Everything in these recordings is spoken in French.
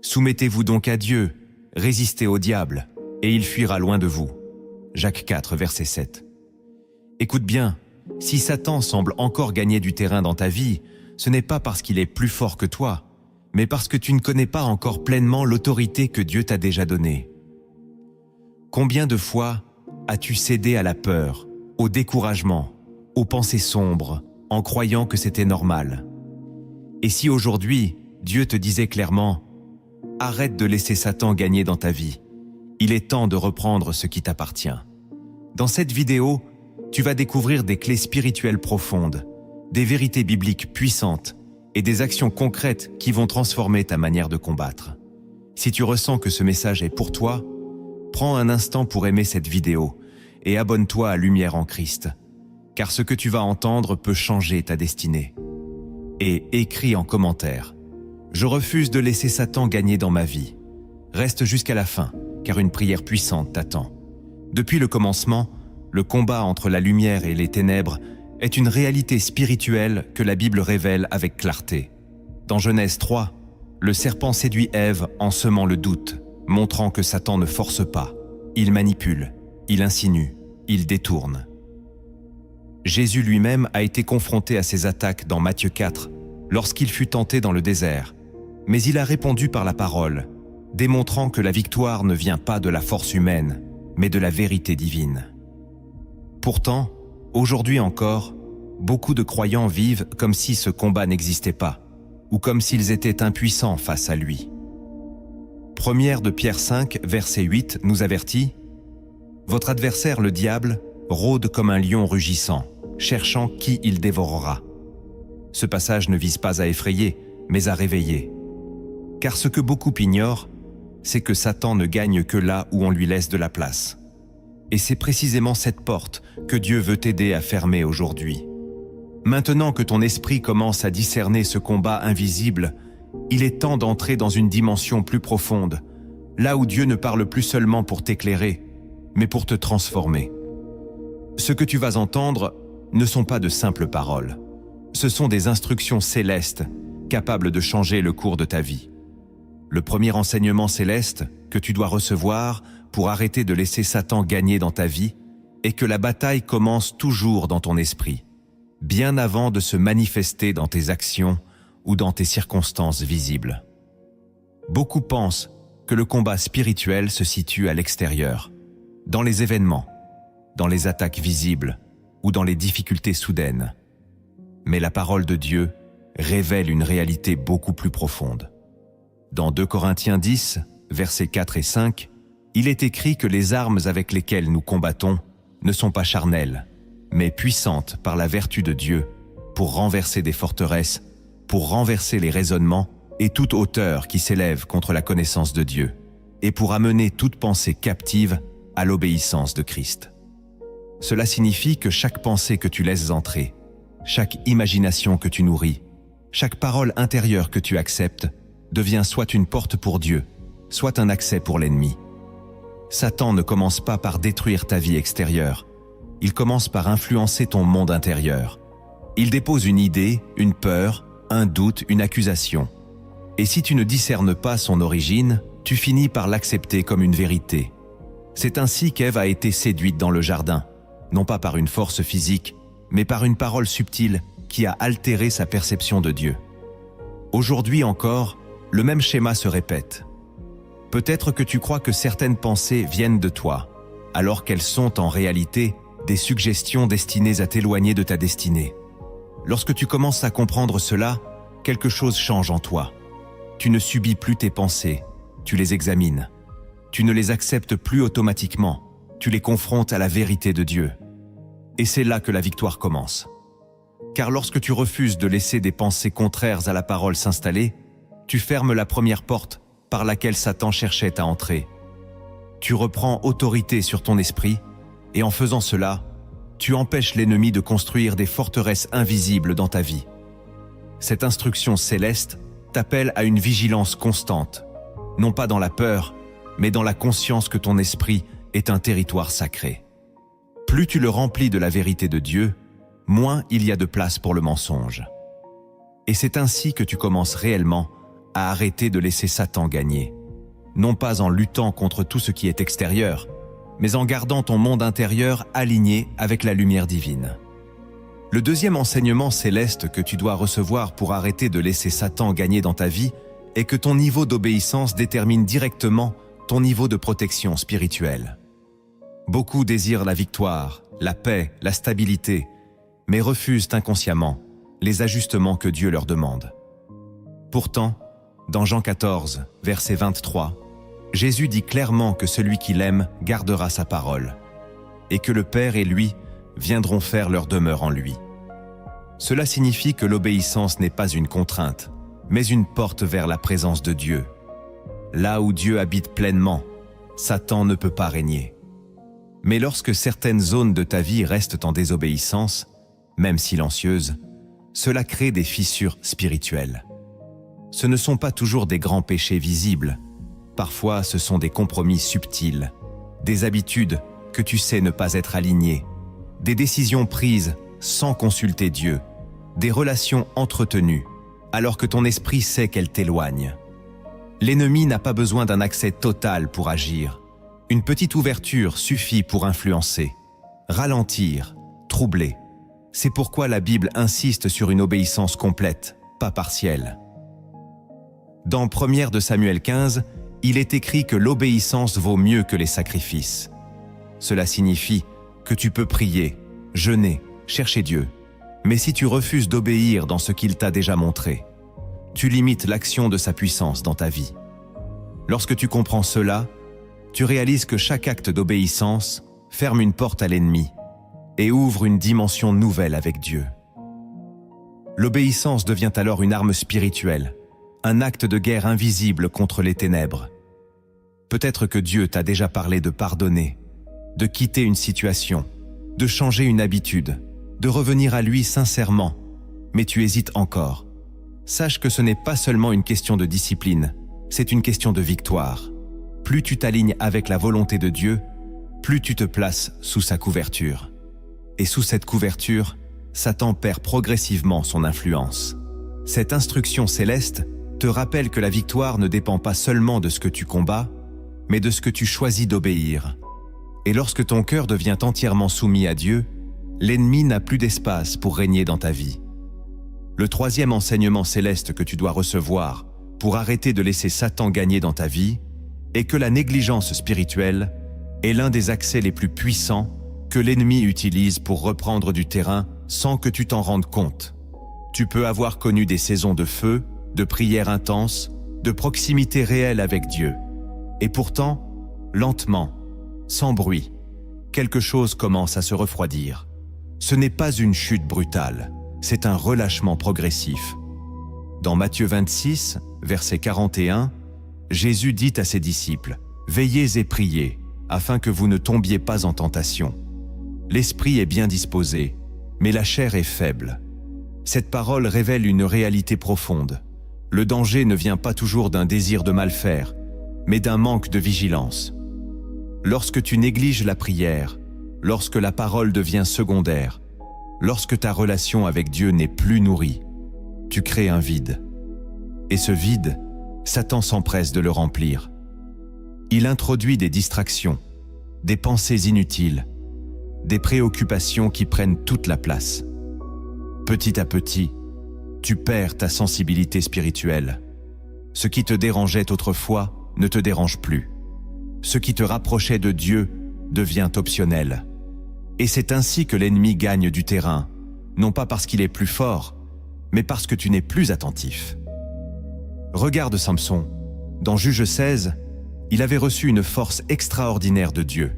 Soumettez-vous donc à Dieu, résistez au diable, et il fuira loin de vous. Jacques 4, verset 7. Écoute bien, si Satan semble encore gagner du terrain dans ta vie, ce n'est pas parce qu'il est plus fort que toi, mais parce que tu ne connais pas encore pleinement l'autorité que Dieu t'a déjà donnée. Combien de fois as-tu cédé à la peur, au découragement, aux pensées sombres, en croyant que c'était normal? Et si aujourd'hui, Dieu te disait clairement « Arrête de laisser Satan gagner dans ta vie. Il est temps de reprendre ce qui t'appartient. » Dans cette vidéo, tu vas découvrir des clés spirituelles profondes, des vérités bibliques puissantes et des actions concrètes qui vont transformer ta manière de combattre. Si tu ressens que ce message est pour toi, prends un instant pour aimer cette vidéo et abonne-toi à Lumière en Christ, car ce que tu vas entendre peut changer ta destinée. Et écris en commentaire « Je refuse de laisser Satan gagner dans ma vie ». Reste jusqu'à la fin, car une prière puissante t'attend. Depuis le commencement, le combat entre la lumière et les ténèbres est une réalité spirituelle que la Bible révèle avec clarté. Dans Genèse 3, le serpent séduit Ève en semant le doute, montrant que Satan ne force pas. Il manipule, il insinue, il détourne. Jésus lui-même a été confronté à ces attaques dans Matthieu 4, lorsqu'il fut tenté dans le désert. Mais il a répondu par la parole, démontrant que la victoire ne vient pas de la force humaine, mais de la vérité divine. Pourtant, aujourd'hui encore, beaucoup de croyants vivent comme si ce combat n'existait pas, ou comme s'ils étaient impuissants face à lui. Première de Pierre 5, verset 8 nous avertit « Votre adversaire le diable rôde comme un lion rugissant, cherchant qui il dévorera. » Ce passage ne vise pas à effrayer, mais à réveiller. Car ce que beaucoup ignorent, c'est que Satan ne gagne que là où on lui laisse de la place. Et c'est précisément cette porte que Dieu veut t'aider à fermer aujourd'hui. Maintenant que ton esprit commence à discerner ce combat invisible, il est temps d'entrer dans une dimension plus profonde, là où Dieu ne parle plus seulement pour t'éclairer, mais pour te transformer. Ce que tu vas entendre ne sont pas de simples paroles. Ce sont des instructions célestes capables de changer le cours de ta vie. Le premier enseignement céleste que tu dois recevoir pour arrêter de laisser Satan gagner dans ta vie est que la bataille commence toujours dans ton esprit, bien avant de se manifester dans tes actions ou dans tes circonstances visibles. Beaucoup pensent que le combat spirituel se situe à l'extérieur, dans les événements, dans les attaques visibles ou dans les difficultés soudaines. Mais la parole de Dieu révèle une réalité beaucoup plus profonde. Dans 2 Corinthiens 10, versets 4 et 5, il est écrit que les armes avec lesquelles nous combattons ne sont pas charnelles, mais puissantes par la vertu de Dieu pour renverser des forteresses, pour renverser les raisonnements et toute hauteur qui s'élève contre la connaissance de Dieu, et pour amener toute pensée captive à l'obéissance de Christ. Cela signifie que chaque pensée que tu laisses entrer, chaque imagination que tu nourris, chaque parole intérieure que tu acceptes, devient soit une porte pour Dieu, soit un accès pour l'ennemi. Satan ne commence pas par détruire ta vie extérieure, il commence par influencer ton monde intérieur. Il dépose une idée, une peur, un doute, une accusation. Et si tu ne discernes pas son origine, tu finis par l'accepter comme une vérité. C'est ainsi qu'Ève a été séduite dans le jardin, non pas par une force physique, mais par une parole subtile qui a altéré sa perception de Dieu. Aujourd'hui encore, le même schéma se répète. Peut-être que tu crois que certaines pensées viennent de toi, alors qu'elles sont en réalité des suggestions destinées à t'éloigner de ta destinée. Lorsque tu commences à comprendre cela, quelque chose change en toi. Tu ne subis plus tes pensées, tu les examines. Tu ne les acceptes plus automatiquement, tu les confrontes à la vérité de Dieu. Et c'est là que la victoire commence. Car lorsque tu refuses de laisser des pensées contraires à la parole s'installer, tu fermes la première porte par laquelle Satan cherchait à entrer. Tu reprends autorité sur ton esprit, et en faisant cela, tu empêches l'ennemi de construire des forteresses invisibles dans ta vie. Cette instruction céleste t'appelle à une vigilance constante, non pas dans la peur, mais dans la conscience que ton esprit est un territoire sacré. Plus tu le remplis de la vérité de Dieu, moins il y a de place pour le mensonge. Et c'est ainsi que tu commences réellement à arrêter de laisser Satan gagner. Non pas en luttant contre tout ce qui est extérieur, mais en gardant ton monde intérieur aligné avec la lumière divine. Le deuxième enseignement céleste que tu dois recevoir pour arrêter de laisser Satan gagner dans ta vie est que ton niveau d'obéissance détermine directement ton niveau de protection spirituelle. Beaucoup désirent la victoire, la paix, la stabilité, mais refusent inconsciemment les ajustements que Dieu leur demande. Pourtant, dans Jean 14, verset 23, Jésus dit clairement que celui qui l'aime gardera sa parole, et que le Père et lui viendront faire leur demeure en lui. Cela signifie que l'obéissance n'est pas une contrainte, mais une porte vers la présence de Dieu. Là où Dieu habite pleinement, Satan ne peut pas régner. Mais lorsque certaines zones de ta vie restent en désobéissance, même silencieuses, cela crée des fissures spirituelles. Ce ne sont pas toujours des grands péchés visibles. Parfois, ce sont des compromis subtils, des habitudes que tu sais ne pas être alignées, des décisions prises sans consulter Dieu, des relations entretenues, alors que ton esprit sait qu'elles t'éloignent. L'ennemi n'a pas besoin d'un accès total pour agir. Une petite ouverture suffit pour influencer, ralentir, troubler. C'est pourquoi la Bible insiste sur une obéissance complète, pas partielle. Dans 1 de Samuel 15, il est écrit que l'obéissance vaut mieux que les sacrifices. Cela signifie que tu peux prier, jeûner, chercher Dieu. Mais si tu refuses d'obéir dans ce qu'il t'a déjà montré, tu limites l'action de sa puissance dans ta vie. Lorsque tu comprends cela, tu réalises que chaque acte d'obéissance ferme une porte à l'ennemi et ouvre une dimension nouvelle avec Dieu. L'obéissance devient alors une arme spirituelle, un acte de guerre invisible contre les ténèbres. Peut-être que Dieu t'a déjà parlé de pardonner, de quitter une situation, de changer une habitude, de revenir à lui sincèrement, mais tu hésites encore. Sache que ce n'est pas seulement une question de discipline, c'est une question de victoire. Plus tu t'alignes avec la volonté de Dieu, plus tu te places sous sa couverture. Et sous cette couverture, Satan perd progressivement son influence. Cette instruction céleste te rappelle que la victoire ne dépend pas seulement de ce que tu combats, mais de ce que tu choisis d'obéir. Et lorsque ton cœur devient entièrement soumis à Dieu, l'ennemi n'a plus d'espace pour régner dans ta vie. Le troisième enseignement céleste que tu dois recevoir pour arrêter de laisser Satan gagner dans ta vie est que la négligence spirituelle est l'un des accès les plus puissants que l'ennemi utilise pour reprendre du terrain sans que tu t'en rendes compte. Tu peux avoir connu des saisons de feu, de prières intenses, de proximité réelle avec Dieu. Et pourtant, lentement, sans bruit, quelque chose commence à se refroidir. Ce n'est pas une chute brutale, c'est un relâchement progressif. Dans Matthieu 26, verset 41, Jésus dit à ses disciples « Veillez et priez, afin que vous ne tombiez pas en tentation. L'esprit est bien disposé, mais la chair est faible. » Cette parole révèle une réalité profonde. Le danger ne vient pas toujours d'un désir de mal faire, mais d'un manque de vigilance. Lorsque tu négliges la prière, lorsque la parole devient secondaire, lorsque ta relation avec Dieu n'est plus nourrie, tu crées un vide. Et ce vide, Satan s'empresse de le remplir. Il introduit des distractions, des pensées inutiles, des préoccupations qui prennent toute la place. Petit à petit, tu perds ta sensibilité spirituelle. Ce qui te dérangeait autrefois ne te dérange plus. Ce qui te rapprochait de Dieu devient optionnel. Et c'est ainsi que l'ennemi gagne du terrain, non pas parce qu'il est plus fort, mais parce que tu n'es plus attentif. Regarde Samson. Dans Juge 16, il avait reçu une force extraordinaire de Dieu.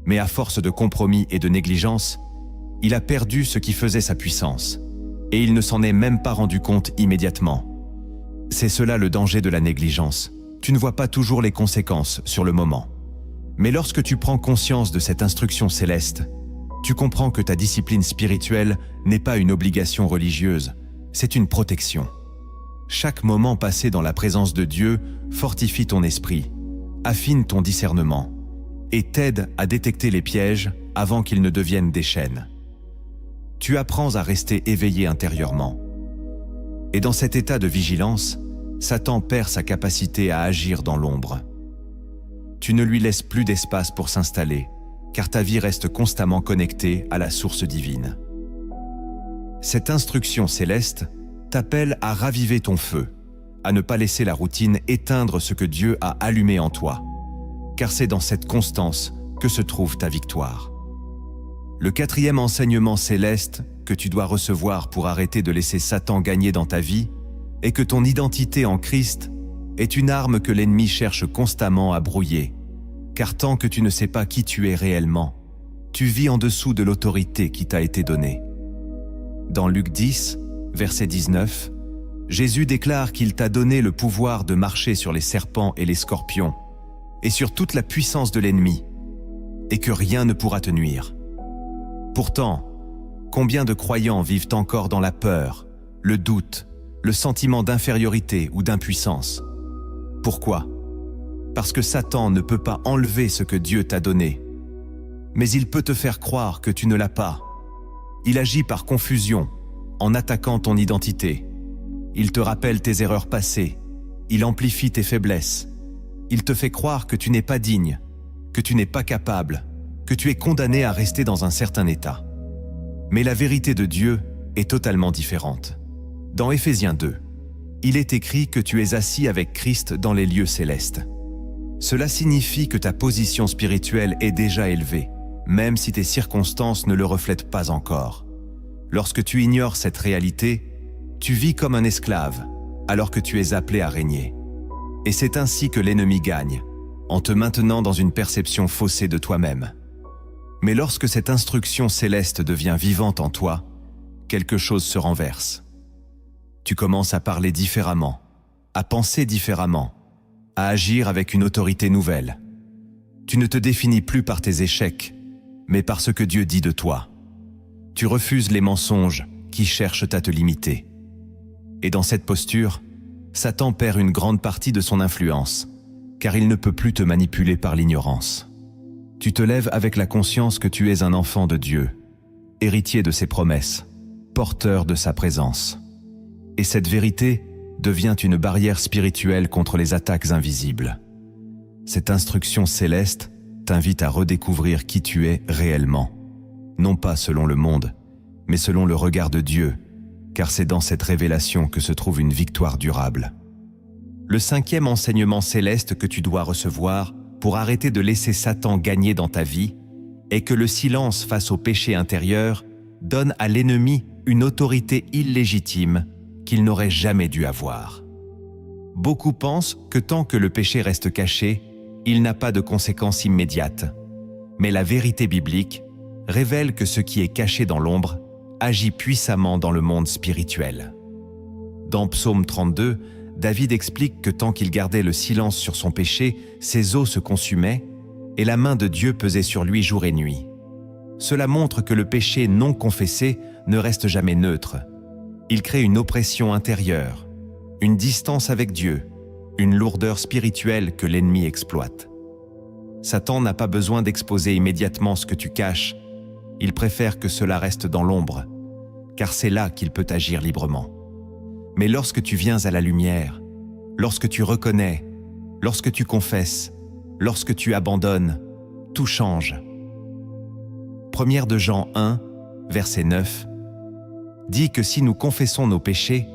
Mais à force de compromis et de négligence, il a perdu ce qui faisait sa puissance, et il ne s'en est même pas rendu compte immédiatement. C'est cela le danger de la négligence. Tu ne vois pas toujours les conséquences sur le moment. Mais lorsque tu prends conscience de cette instruction céleste, tu comprends que ta discipline spirituelle n'est pas une obligation religieuse, c'est une protection. Chaque moment passé dans la présence de Dieu fortifie ton esprit, affine ton discernement et t'aide à détecter les pièges avant qu'ils ne deviennent des chaînes. Tu apprends à rester éveillé intérieurement. Et dans cet état de vigilance, Satan perd sa capacité à agir dans l'ombre. Tu ne lui laisses plus d'espace pour s'installer, car ta vie reste constamment connectée à la source divine. Cette instruction céleste t'appelle à raviver ton feu, à ne pas laisser la routine éteindre ce que Dieu a allumé en toi, car c'est dans cette constance que se trouve ta victoire. Le quatrième enseignement céleste que tu dois recevoir pour arrêter de laisser Satan gagner dans ta vie est que ton identité en Christ est une arme que l'ennemi cherche constamment à brouiller, car tant que tu ne sais pas qui tu es réellement, tu vis en dessous de l'autorité qui t'a été donnée. Dans Luc 10, verset 19, Jésus déclare qu'il t'a donné le pouvoir de marcher sur les serpents et les scorpions, et sur toute la puissance de l'ennemi, et que rien ne pourra te nuire. Pourtant, combien de croyants vivent encore dans la peur, le doute, le sentiment d'infériorité ou d'impuissance? Pourquoi? Parce que Satan ne peut pas enlever ce que Dieu t'a donné. Mais il peut te faire croire que tu ne l'as pas. Il agit par confusion, en attaquant ton identité. Il te rappelle tes erreurs passées. Il amplifie tes faiblesses. Il te fait croire que tu n'es pas digne, que tu n'es pas capable, que tu es condamné à rester dans un certain état. Mais la vérité de Dieu est totalement différente. Dans Éphésiens 2, il est écrit que tu es assis avec Christ dans les lieux célestes. Cela signifie que ta position spirituelle est déjà élevée, même si tes circonstances ne le reflètent pas encore. Lorsque tu ignores cette réalité, tu vis comme un esclave, alors que tu es appelé à régner. Et c'est ainsi que l'ennemi gagne, en te maintenant dans une perception faussée de toi-même. Mais lorsque cette instruction céleste devient vivante en toi, quelque chose se renverse. Tu commences à parler différemment, à penser différemment, à agir avec une autorité nouvelle. Tu ne te définis plus par tes échecs, mais par ce que Dieu dit de toi. Tu refuses les mensonges qui cherchent à te limiter. Et dans cette posture, Satan perd une grande partie de son influence, car il ne peut plus te manipuler par l'ignorance. Tu te lèves avec la conscience que tu es un enfant de Dieu, héritier de ses promesses, porteur de sa présence. Et cette vérité devient une barrière spirituelle contre les attaques invisibles. Cette instruction céleste t'invite à redécouvrir qui tu es réellement, non pas selon le monde, mais selon le regard de Dieu, car c'est dans cette révélation que se trouve une victoire durable. Le cinquième enseignement céleste que tu dois recevoir pour arrêter de laisser Satan gagner dans ta vie est que le silence face au péché intérieur donne à l'ennemi une autorité illégitime qu'il n'aurait jamais dû avoir. Beaucoup pensent que tant que le péché reste caché, il n'a pas de conséquences immédiates. Mais la vérité biblique révèle que ce qui est caché dans l'ombre agit puissamment dans le monde spirituel. Dans Psaume 32, David explique que tant qu'il gardait le silence sur son péché, ses os se consumaient et la main de Dieu pesait sur lui jour et nuit. Cela montre que le péché non confessé ne reste jamais neutre. Il crée une oppression intérieure, une distance avec Dieu, une lourdeur spirituelle que l'ennemi exploite. Satan n'a pas besoin d'exposer immédiatement ce que tu caches, il préfère que cela reste dans l'ombre, car c'est là qu'il peut agir librement. Mais lorsque tu viens à la lumière, lorsque tu reconnais, lorsque tu confesses, lorsque tu abandonnes, tout change. 1 de Jean 1, verset 9, dit que si nous confessons nos péchés,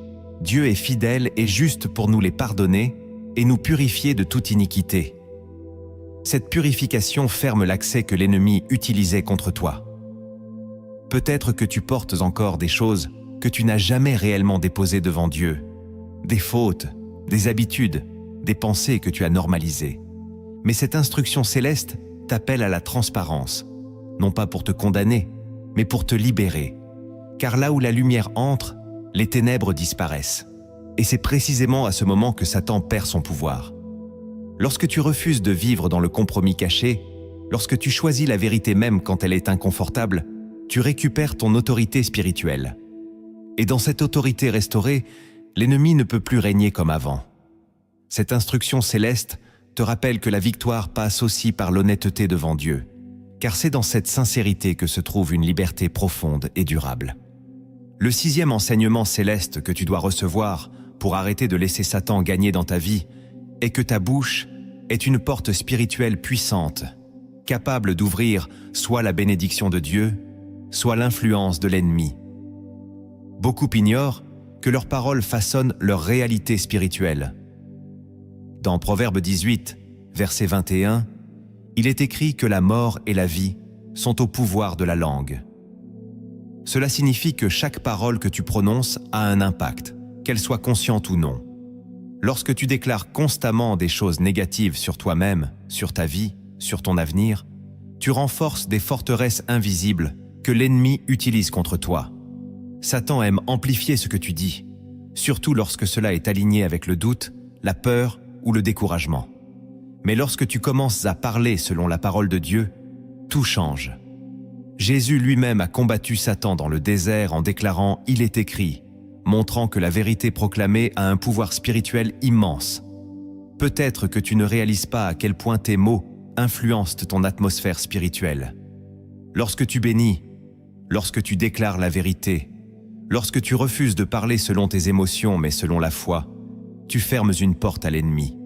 Dieu est fidèle et juste pour nous les pardonner et nous purifier de toute iniquité. Cette purification ferme l'accès que l'ennemi utilisait contre toi. Peut-être que tu portes encore des choses que tu n'as jamais réellement déposées devant Dieu, des fautes, des habitudes, des pensées que tu as normalisées. Mais cette instruction céleste t'appelle à la transparence, non pas pour te condamner, mais pour te libérer. Car là où la lumière entre, les ténèbres disparaissent. Et c'est précisément à ce moment que Satan perd son pouvoir. Lorsque tu refuses de vivre dans le compromis caché, lorsque tu choisis la vérité même quand elle est inconfortable, tu récupères ton autorité spirituelle. Et dans cette autorité restaurée, l'ennemi ne peut plus régner comme avant. Cette instruction céleste te rappelle que la victoire passe aussi par l'honnêteté devant Dieu, car c'est dans cette sincérité que se trouve une liberté profonde et durable. Le sixième enseignement céleste que tu dois recevoir pour arrêter de laisser Satan gagner dans ta vie est que ta bouche est une porte spirituelle puissante, capable d'ouvrir soit la bénédiction de Dieu, soit l'influence de l'ennemi. Beaucoup ignorent que leurs paroles façonnent leur réalité spirituelle. Dans Proverbe 18, verset 21, il est écrit que la mort et la vie sont au pouvoir de la langue. Cela signifie que chaque parole que tu prononces a un impact, qu'elle soit consciente ou non. Lorsque tu déclares constamment des choses négatives sur toi-même, sur ta vie, sur ton avenir, tu renforces des forteresses invisibles que l'ennemi utilise contre toi. Satan aime amplifier ce que tu dis, surtout lorsque cela est aligné avec le doute, la peur ou le découragement. Mais lorsque tu commences à parler selon la parole de Dieu, tout change. Jésus lui-même a combattu Satan dans le désert en déclarant « Il est écrit », montrant que la vérité proclamée a un pouvoir spirituel immense. Peut-être que tu ne réalises pas à quel point tes mots influencent ton atmosphère spirituelle. Lorsque tu bénis, lorsque tu déclares la vérité, lorsque tu refuses de parler selon tes émotions mais selon la foi, tu fermes une porte à l'ennemi.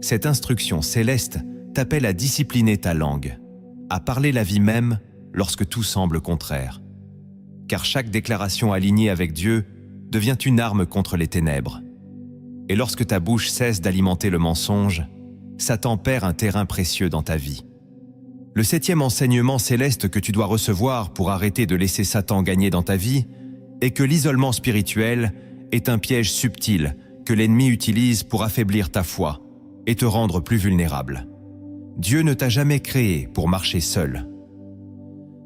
Cette instruction céleste t'appelle à discipliner ta langue, à parler la vie même lorsque tout semble contraire. Car chaque déclaration alignée avec Dieu devient une arme contre les ténèbres. Et lorsque ta bouche cesse d'alimenter le mensonge, Satan perd un terrain précieux dans ta vie. Le 7e enseignement céleste que tu dois recevoir pour arrêter de laisser Satan gagner dans ta vie est que l'isolement spirituel est un piège subtil que l'ennemi utilise pour affaiblir ta foi et te rendre plus vulnérable. Dieu ne t'a jamais créé pour marcher seul.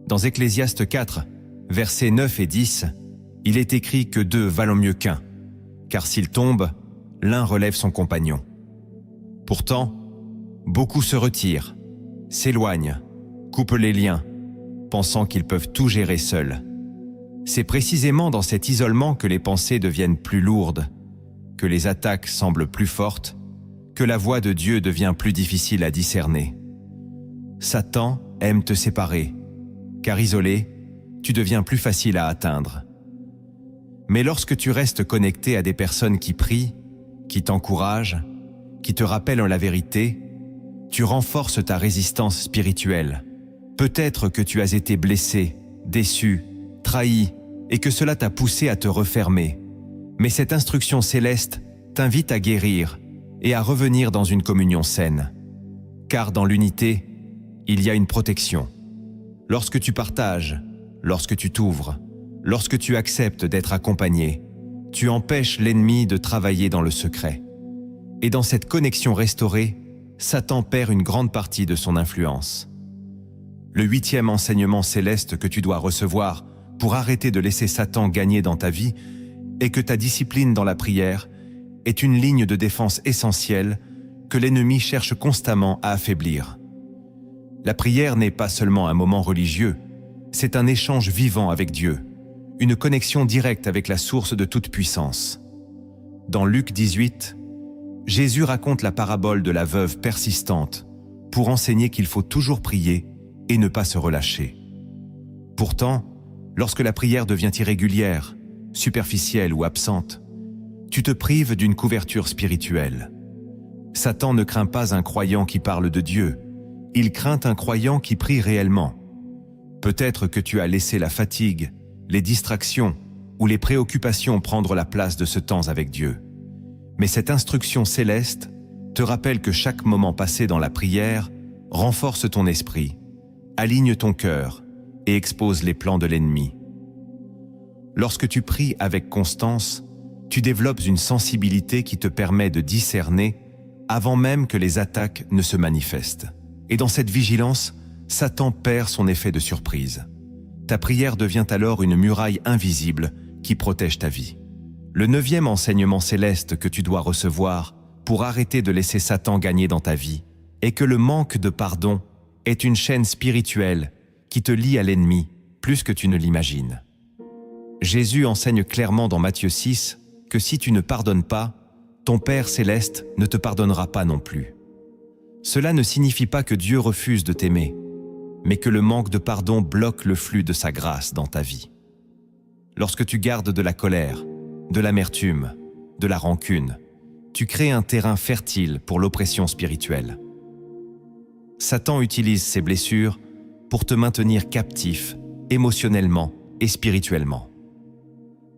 Dans Ecclésiaste 4, versets 9 et 10, il est écrit que 2 valent mieux qu'un, car s'il tombe, l'un relève son compagnon. Pourtant, beaucoup se retirent, s'éloignent, coupent les liens, pensant qu'ils peuvent tout gérer seuls. C'est précisément dans cet isolement que les pensées deviennent plus lourdes, que les attaques semblent plus fortes, que la voix de Dieu devient plus difficile à discerner. Satan aime te séparer, car isolé, tu deviens plus facile à atteindre. Mais lorsque tu restes connecté à des personnes qui prient, qui t'encouragent, qui te rappellent la vérité, tu renforces ta résistance spirituelle. Peut-être que tu as été blessé, déçu, trahi, et que cela t'a poussé à te refermer. Mais cette instruction céleste t'invite à guérir et à revenir dans une communion saine. Car dans l'unité, il y a une protection. Lorsque tu partages, lorsque tu t'ouvres, lorsque tu acceptes d'être accompagné, tu empêches l'ennemi de travailler dans le secret. Et dans cette connexion restaurée, Satan perd une grande partie de son influence. Le 8e enseignement céleste que tu dois recevoir pour arrêter de laisser Satan gagner dans ta vie est que ta discipline dans la prière est une ligne de défense essentielle que l'ennemi cherche constamment à affaiblir. La prière n'est pas seulement un moment religieux, c'est un échange vivant avec Dieu, une connexion directe avec la source de toute puissance. Dans Luc 18, Jésus raconte la parabole de la veuve persistante pour enseigner qu'il faut toujours prier et ne pas se relâcher. Pourtant, lorsque la prière devient irrégulière, superficielle ou absente, tu te prives d'une couverture spirituelle. Satan ne craint pas un croyant qui parle de Dieu, il craint un croyant qui prie réellement. Peut-être que tu as laissé la fatigue, les distractions ou les préoccupations prendre la place de ce temps avec Dieu. Mais cette instruction céleste te rappelle que chaque moment passé dans la prière renforce ton esprit, aligne ton cœur et expose les plans de l'ennemi. Lorsque tu pries avec constance, tu développes une sensibilité qui te permet de discerner avant même que les attaques ne se manifestent. Et dans cette vigilance, Satan perd son effet de surprise. Ta prière devient alors une muraille invisible qui protège ta vie. Le 9e enseignement céleste que tu dois recevoir pour arrêter de laisser Satan gagner dans ta vie est que le manque de pardon est une chaîne spirituelle qui te lie à l'ennemi plus que tu ne l'imagines. Jésus enseigne clairement dans Matthieu 6 que si tu ne pardonnes pas, ton Père céleste ne te pardonnera pas non plus. Cela ne signifie pas que Dieu refuse de t'aimer, mais que le manque de pardon bloque le flux de sa grâce dans ta vie. Lorsque tu gardes de la colère, de l'amertume, de la rancune, tu crées un terrain fertile pour l'oppression spirituelle. Satan utilise ces blessures pour te maintenir captif, émotionnellement et spirituellement.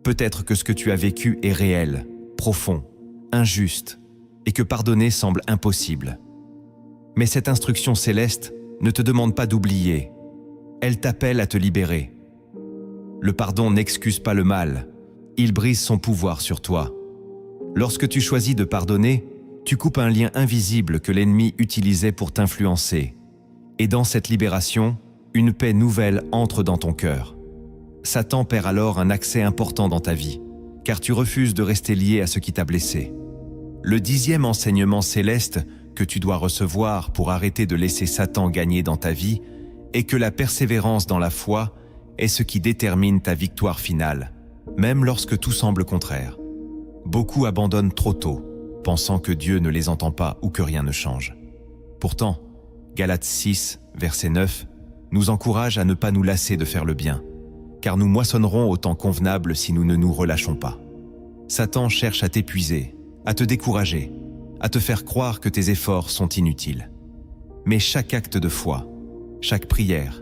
Peut-être que ce que tu as vécu est réel, profond, injuste, et que pardonner semble impossible. Mais cette instruction céleste ne te demande pas d'oublier, elle t'appelle à te libérer. Le pardon n'excuse pas le mal, il brise son pouvoir sur toi. Lorsque tu choisis de pardonner, tu coupes un lien invisible que l'ennemi utilisait pour t'influencer. Et dans cette libération, une paix nouvelle entre dans ton cœur. Satan perd alors un accès important dans ta vie, car tu refuses de rester lié à ce qui t'a blessé. Le 10e enseignement céleste que tu dois recevoir pour arrêter de laisser Satan gagner dans ta vie est que la persévérance dans la foi est ce qui détermine ta victoire finale, même lorsque tout semble contraire. Beaucoup abandonnent trop tôt, pensant que Dieu ne les entend pas ou que rien ne change. Pourtant, Galates 6, verset 9, nous encourage à ne pas nous lasser de faire le bien, car nous moissonnerons au temps convenable si nous ne nous relâchons pas. Satan cherche à t'épuiser, à te décourager, à te faire croire que tes efforts sont inutiles. Mais chaque acte de foi, chaque prière,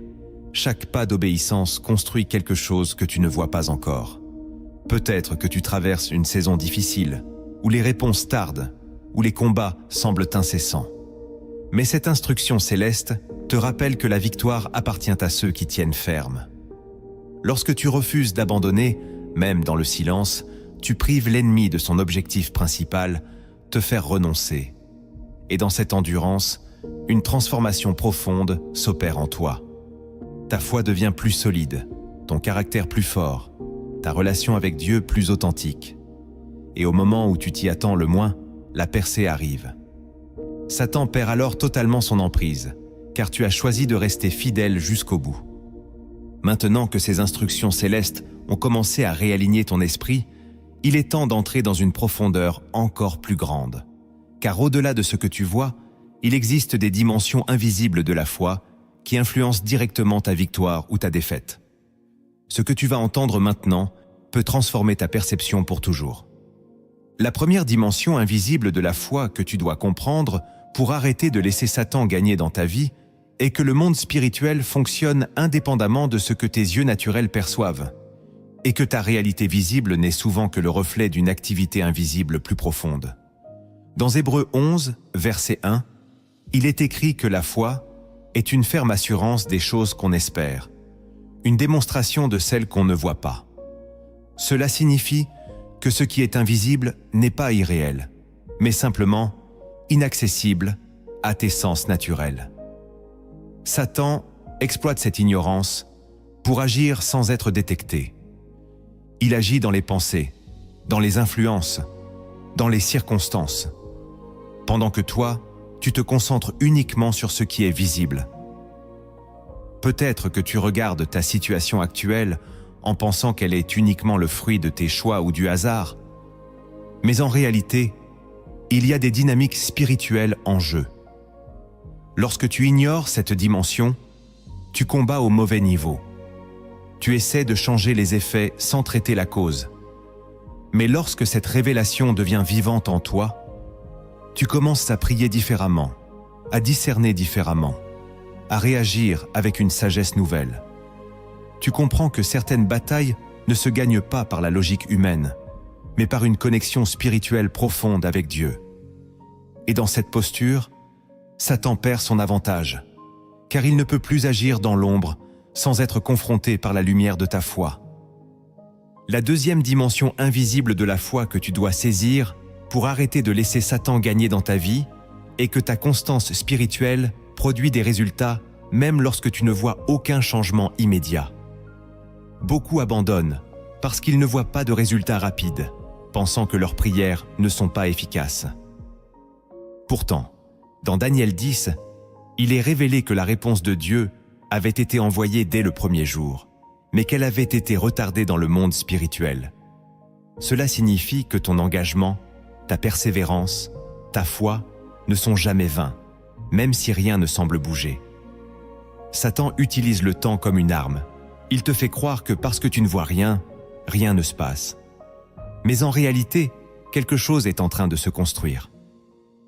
chaque pas d'obéissance construit quelque chose que tu ne vois pas encore. Peut-être que tu traverses une saison difficile, où les réponses tardent, où les combats semblent incessants. Mais cette instruction céleste te rappelle que la victoire appartient à ceux qui tiennent ferme. Lorsque tu refuses d'abandonner, même dans le silence, tu prives l'ennemi de son objectif principal, te faire renoncer. Et dans cette endurance, une transformation profonde s'opère en toi. Ta foi devient plus solide, ton caractère plus fort, ta relation avec Dieu plus authentique. Et au moment où tu t'y attends le moins, la percée arrive. Satan perd alors totalement son emprise, car tu as choisi de rester fidèle jusqu'au bout. Maintenant que ces instructions célestes ont commencé à réaligner ton esprit, il est temps d'entrer dans une profondeur encore plus grande. Car au-delà de ce que tu vois, il existe des dimensions invisibles de la foi qui influencent directement ta victoire ou ta défaite. Ce que tu vas entendre maintenant peut transformer ta perception pour toujours. La première dimension invisible de la foi que tu dois comprendre pour arrêter de laisser Satan gagner dans ta vie est que le monde spirituel fonctionne indépendamment de ce que tes yeux naturels perçoivent, et que ta réalité visible n'est souvent que le reflet d'une activité invisible plus profonde. Dans Hébreux 11, verset 1, il est écrit que la foi est une ferme assurance des choses qu'on espère, une démonstration de celles qu'on ne voit pas. Cela signifie que ce qui est invisible n'est pas irréel, mais simplement inaccessible à tes sens naturels. Satan exploite cette ignorance pour agir sans être détecté. Il agit dans les pensées, dans les influences, dans les circonstances, pendant que toi, tu te concentres uniquement sur ce qui est visible. Peut-être que tu regardes ta situation actuelle en pensant qu'elle est uniquement le fruit de tes choix ou du hasard, mais en réalité, il y a des dynamiques spirituelles en jeu. Lorsque tu ignores cette dimension, tu combats au mauvais niveau. Tu essaies de changer les effets sans traiter la cause. Mais lorsque cette révélation devient vivante en toi, tu commences à prier différemment, à discerner différemment, à réagir avec une sagesse nouvelle. Tu comprends que certaines batailles ne se gagnent pas par la logique humaine, mais par une connexion spirituelle profonde avec Dieu. Et dans cette posture, Satan perd son avantage, car il ne peut plus agir dans l'ombre sans être confronté par la lumière de ta foi. La deuxième dimension invisible de la foi que tu dois saisir pour arrêter de laisser Satan gagner dans ta vie est que ta constance spirituelle produit des résultats même lorsque tu ne vois aucun changement immédiat. Beaucoup abandonnent parce qu'ils ne voient pas de résultats rapides, pensant que leurs prières ne sont pas efficaces. Pourtant, dans Daniel 10, il est révélé que la réponse de Dieu avait été envoyée dès le premier jour, mais qu'elle avait été retardée dans le monde spirituel. Cela signifie que ton engagement, ta persévérance, ta foi ne sont jamais vains, même si rien ne semble bouger. Satan utilise le temps comme une arme. Il te fait croire que parce que tu ne vois rien, rien ne se passe. Mais en réalité, quelque chose est en train de se construire.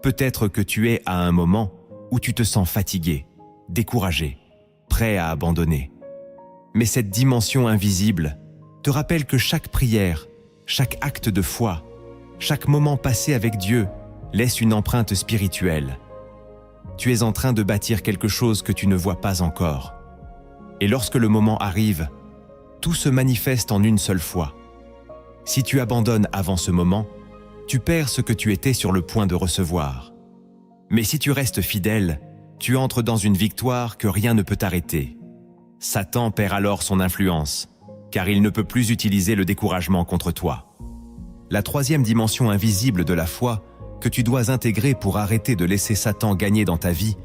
Peut-être que tu es à un moment où tu te sens fatigué, découragé, prêt à abandonner. Mais cette dimension invisible te rappelle que chaque prière, chaque acte de foi, chaque moment passé avec Dieu laisse une empreinte spirituelle. Tu es en train de bâtir quelque chose que tu ne vois pas encore. Et lorsque le moment arrive, tout se manifeste en une seule fois. Si tu abandonnes avant ce moment, tu perds ce que tu étais sur le point de recevoir. Mais si tu restes fidèle, tu entres dans une victoire que rien ne peut arrêter. Satan perd alors son influence, car il ne peut plus utiliser le découragement contre toi. La troisième dimension invisible de la foi que tu dois intégrer pour arrêter de laisser Satan gagner dans ta vie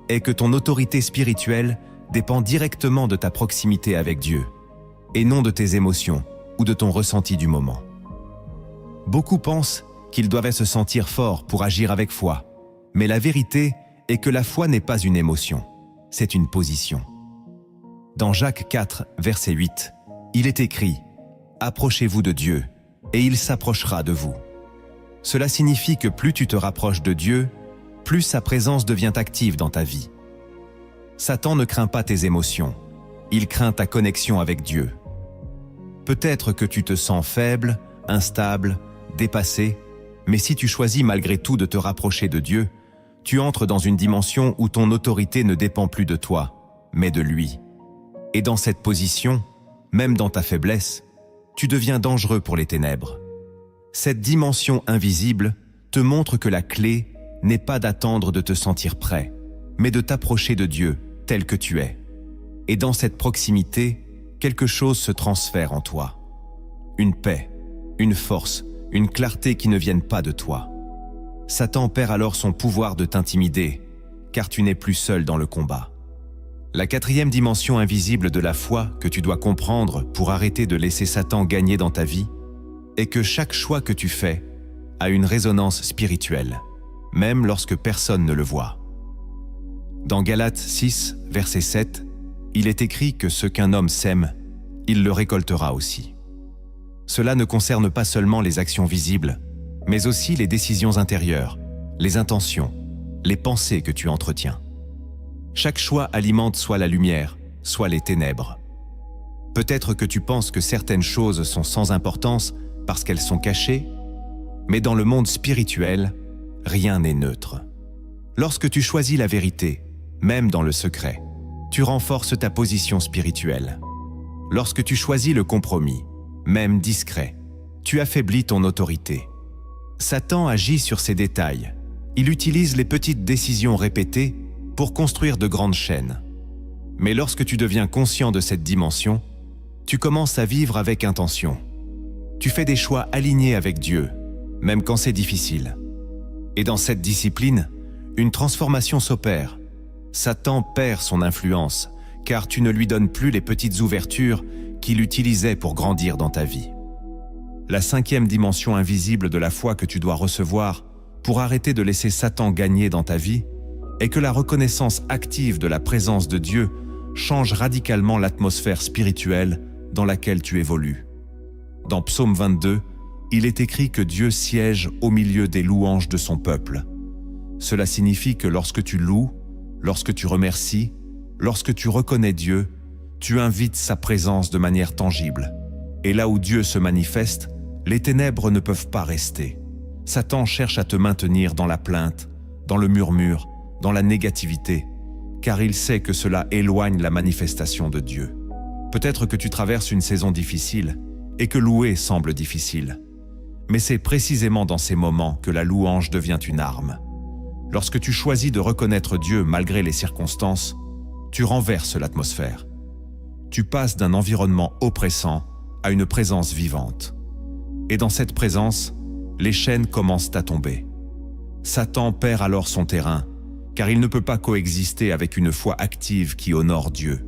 est que ton autorité spirituelle dépend directement de ta proximité avec Dieu, et non de tes émotions ou de ton ressenti du moment. Beaucoup pensent qu'ils doivent se sentir forts pour agir avec foi, mais la vérité est que la foi n'est pas une émotion, c'est une position. Dans Jacques 4, verset 8, il est écrit « Approchez-vous de Dieu, et il s'approchera de vous ». Cela signifie que plus tu te rapproches de Dieu, plus sa présence devient active dans ta vie. Satan ne craint pas tes émotions, il craint ta connexion avec Dieu. Peut-être que tu te sens faible, instable, dépassé, mais si tu choisis malgré tout de te rapprocher de Dieu, tu entres dans une dimension où ton autorité ne dépend plus de toi, mais de lui. Et dans cette position, même dans ta faiblesse, tu deviens dangereux pour les ténèbres. Cette dimension invisible te montre que la clé n'est pas d'attendre de te sentir prêt, mais de t'approcher de Dieu tel que tu es. Et dans cette proximité, quelque chose se transfère en toi. Une paix, une force, une clarté qui ne viennent pas de toi. Satan perd alors son pouvoir de t'intimider, car tu n'es plus seul dans le combat. La quatrième dimension invisible de la foi que tu dois comprendre pour arrêter de laisser Satan gagner dans ta vie est que chaque choix que tu fais a une résonance spirituelle, même lorsque personne ne le voit. Dans Galates 6, verset 7, il est écrit que ce qu'un homme sème, il le récoltera aussi. Cela ne concerne pas seulement les actions visibles, mais aussi les décisions intérieures, les intentions, les pensées que tu entretiens. Chaque choix alimente soit la lumière, soit les ténèbres. Peut-être que tu penses que certaines choses sont sans importance parce qu'elles sont cachées, mais dans le monde spirituel, rien n'est neutre. Lorsque tu choisis la vérité, même dans le secret, tu renforces ta position spirituelle. Lorsque tu choisis le compromis, même discret, tu affaiblis ton autorité. Satan agit sur ces détails. Il utilise les petites décisions répétées pour construire de grandes chaînes. Mais lorsque tu deviens conscient de cette dimension, tu commences à vivre avec intention. Tu fais des choix alignés avec Dieu, même quand c'est difficile. Et dans cette discipline, une transformation s'opère. Satan perd son influence, car tu ne lui donnes plus les petites ouvertures qu'il utilisait pour grandir dans ta vie. La cinquième dimension invisible de la foi que tu dois recevoir pour arrêter de laisser Satan gagner dans ta vie est que la reconnaissance active de la présence de Dieu change radicalement l'atmosphère spirituelle dans laquelle tu évolues. Dans Psaume 22, il est écrit que Dieu siège au milieu des louanges de son peuple. Cela signifie que lorsque tu loues, lorsque tu remercies, lorsque tu reconnais Dieu, tu invites sa présence de manière tangible. Et là où Dieu se manifeste, les ténèbres ne peuvent pas rester. Satan cherche à te maintenir dans la plainte, dans le murmure, dans la négativité, car il sait que cela éloigne la manifestation de Dieu. Peut-être que tu traverses une saison difficile et que louer semble difficile. Mais c'est précisément dans ces moments que la louange devient une arme. Lorsque tu choisis de reconnaître Dieu malgré les circonstances, tu renverses l'atmosphère. Tu passes d'un environnement oppressant à une présence vivante. Et dans cette présence, les chaînes commencent à tomber. Satan perd alors son terrain, car il ne peut pas coexister avec une foi active qui honore Dieu.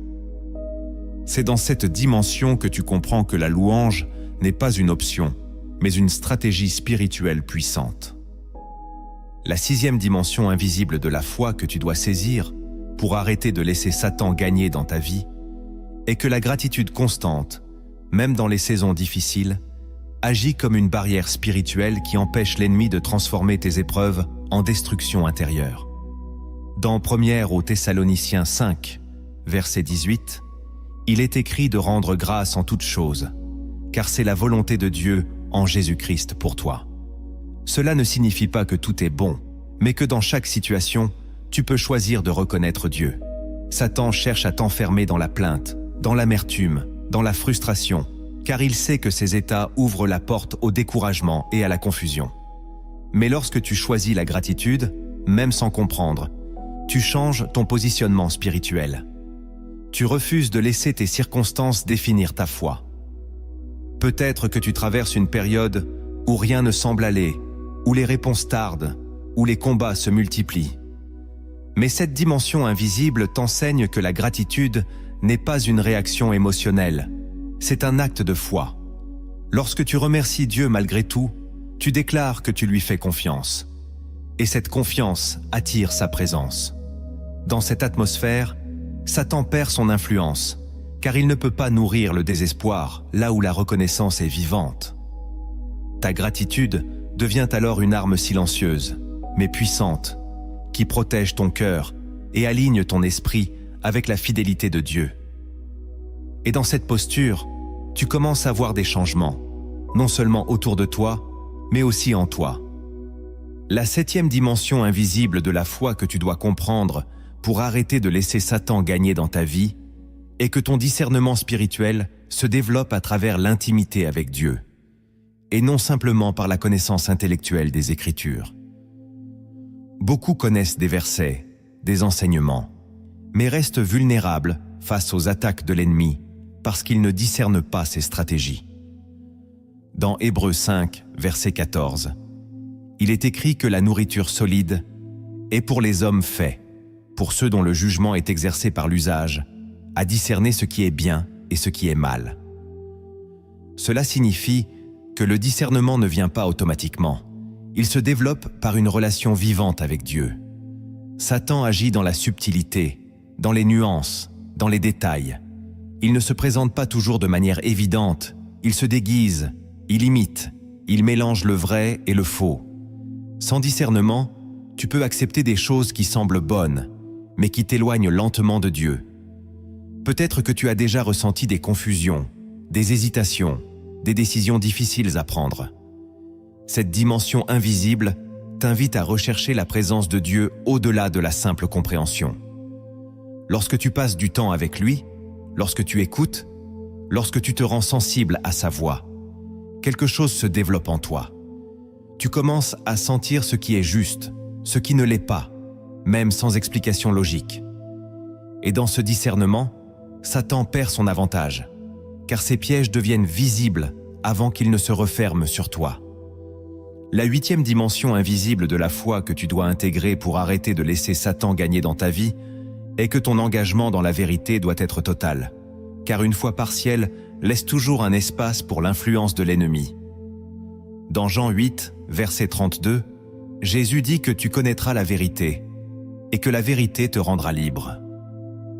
C'est dans cette dimension que tu comprends que la louange n'est pas une option, mais une stratégie spirituelle puissante. La sixième dimension invisible de la foi que tu dois saisir pour arrêter de laisser Satan gagner dans ta vie est que la gratitude constante, même dans les saisons difficiles, agit comme une barrière spirituelle qui empêche l'ennemi de transformer tes épreuves en destruction intérieure. Dans 1 aux Thessaloniciens 5, verset 18, il est écrit de rendre grâce en toutes choses, car c'est la volonté de Dieu en Jésus-Christ pour toi. Cela ne signifie pas que tout est bon, mais que dans chaque situation, tu peux choisir de reconnaître Dieu. Satan cherche à t'enfermer dans la plainte, dans l'amertume, dans la frustration, car il sait que ces états ouvrent la porte au découragement et à la confusion. Mais lorsque tu choisis la gratitude, même sans comprendre, tu changes ton positionnement spirituel. Tu refuses de laisser tes circonstances définir ta foi. Peut-être que tu traverses une période où rien ne semble aller, où les réponses tardent, où les combats se multiplient. Mais cette dimension invisible t'enseigne que la gratitude n'est pas une réaction émotionnelle, c'est un acte de foi. Lorsque tu remercies Dieu malgré tout, tu déclares que tu lui fais confiance. Et cette confiance attire sa présence. Dans cette atmosphère, Satan perd son influence, car il ne peut pas nourrir le désespoir là où la reconnaissance est vivante. Ta gratitude devient alors une arme silencieuse, mais puissante, qui protège ton cœur et aligne ton esprit avec la fidélité de Dieu. Et dans cette posture, tu commences à voir des changements, non seulement autour de toi, mais aussi en toi. La 7e dimension invisible de la foi que tu dois comprendre pour arrêter de laisser Satan gagner dans ta vie est que ton discernement spirituel se développe à travers l'intimité avec Dieu, et non simplement par la connaissance intellectuelle des Écritures. Beaucoup connaissent des versets, des enseignements, mais restent vulnérables face aux attaques de l'ennemi parce qu'ils ne discernent pas ses stratégies. Dans Hébreux 5, verset 14, il est écrit que la nourriture solide est pour les hommes faits, pour ceux dont le jugement est exercé par l'usage, à discerner ce qui est bien et ce qui est mal. Cela signifie que le discernement ne vient pas automatiquement. Il se développe par une relation vivante avec Dieu. Satan agit dans la subtilité, dans les nuances, dans les détails. Il ne se présente pas toujours de manière évidente, il se déguise, il imite, il mélange le vrai et le faux. Sans discernement, tu peux accepter des choses qui semblent bonnes, mais qui t'éloignent lentement de Dieu. Peut-être que tu as déjà ressenti des confusions, des hésitations, des décisions difficiles à prendre. Cette dimension invisible t'invite à rechercher la présence de Dieu au-delà de la simple compréhension. Lorsque tu passes du temps avec lui, lorsque tu écoutes, lorsque tu te rends sensible à sa voix, quelque chose se développe en toi. Tu commences à sentir ce qui est juste, ce qui ne l'est pas, même sans explication logique. Et dans ce discernement, Satan perd son avantage, car ses pièges deviennent visibles avant qu'ils ne se referment sur toi. La 8e dimension invisible de la foi que tu dois intégrer pour arrêter de laisser Satan gagner dans ta vie est que ton engagement dans la vérité doit être total, car une foi partielle laisse toujours un espace pour l'influence de l'ennemi. Dans Jean 8, verset 32, Jésus dit que tu connaîtras la vérité et que la vérité te rendra libre.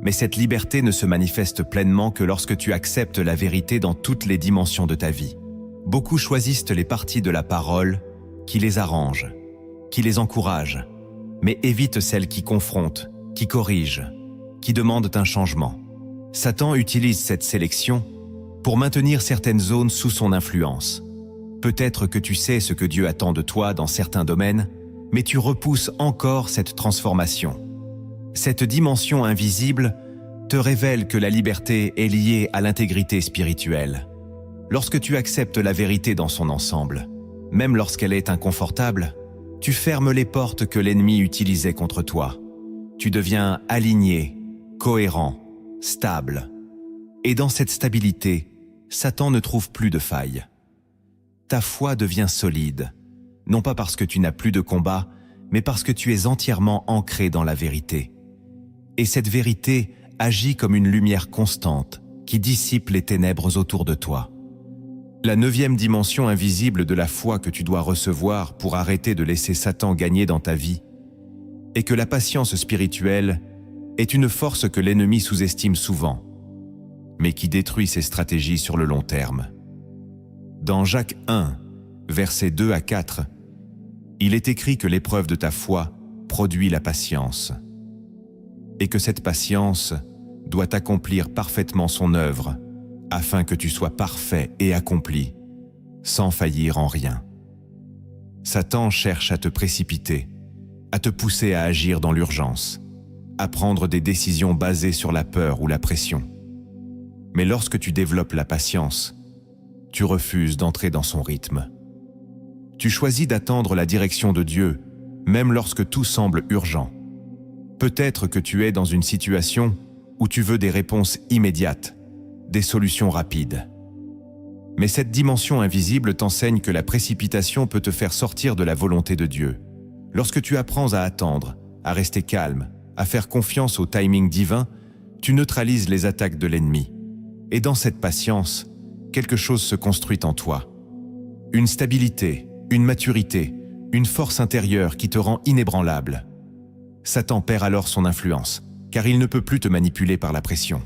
Mais cette liberté ne se manifeste pleinement que lorsque tu acceptes la vérité dans toutes les dimensions de ta vie. Beaucoup choisissent les parties de la parole qui les arrangent, qui les encouragent, mais évitent celles qui confrontent, qui corrigent, qui demandent un changement. Satan utilise cette sélection pour maintenir certaines zones sous son influence. Peut-être que tu sais ce que Dieu attend de toi dans certains domaines, mais tu repousses encore cette transformation. Cette dimension invisible te révèle que la liberté est liée à l'intégrité spirituelle. Lorsque tu acceptes la vérité dans son ensemble, même lorsqu'elle est inconfortable, tu fermes les portes que l'ennemi utilisait contre toi. Tu deviens aligné, cohérent, stable. Et dans cette stabilité, Satan ne trouve plus de failles. Ta foi devient solide, non pas parce que tu n'as plus de combat, mais parce que tu es entièrement ancré dans la vérité. Et cette vérité agit comme une lumière constante qui dissipe les ténèbres autour de toi. La 9e dimension invisible de la foi que tu dois recevoir pour arrêter de laisser Satan gagner dans ta vie est que la patience spirituelle est une force que l'ennemi sous-estime souvent, mais qui détruit ses stratégies sur le long terme. Dans Jacques 1, versets 2 à 4, il est écrit que l'épreuve de ta foi produit la patience, et que cette patience doit accomplir parfaitement son œuvre, afin que tu sois parfait et accompli, sans faillir en rien. Satan cherche à te précipiter, à te pousser à agir dans l'urgence, à prendre des décisions basées sur la peur ou la pression. Mais lorsque tu développes la patience, tu refuses d'entrer dans son rythme. Tu choisis d'attendre la direction de Dieu, même lorsque tout semble urgent. Peut-être que tu es dans une situation où tu veux des réponses immédiates, des solutions rapides. Mais cette dimension invisible t'enseigne que la précipitation peut te faire sortir de la volonté de Dieu. Lorsque tu apprends à attendre, à rester calme, à faire confiance au timing divin, tu neutralises les attaques de l'ennemi. Et dans cette patience, quelque chose se construit en toi. Une stabilité, une maturité, une force intérieure qui te rend inébranlable. Satan perd alors son influence, car il ne peut plus te manipuler par la pression.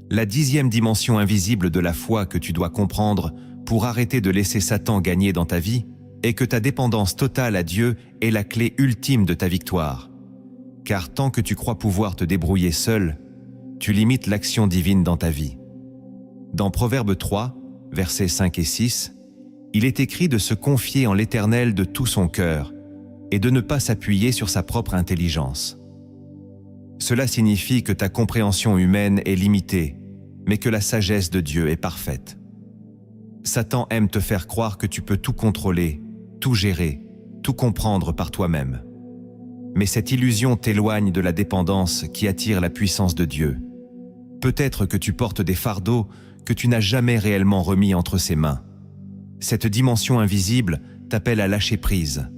La 10e dimension invisible de la foi que tu dois comprendre pour arrêter de laisser Satan gagner dans ta vie est que ta dépendance totale à Dieu est la clé ultime de ta victoire. Car tant que tu crois pouvoir te débrouiller seul, tu limites l'action divine dans ta vie. Dans Proverbe 3, versets 5 et 6, il est écrit de se confier en l'Éternel de tout son cœur et de ne pas s'appuyer sur sa propre intelligence. Cela signifie que ta compréhension humaine est limitée, mais que la sagesse de Dieu est parfaite. Satan aime te faire croire que tu peux tout contrôler, tout gérer, tout comprendre par toi-même. Mais cette illusion t'éloigne de la dépendance qui attire la puissance de Dieu. Peut-être que tu portes des fardeaux que tu n'as jamais réellement remis entre ses mains. Cette dimension invisible t'appelle à lâcher prise,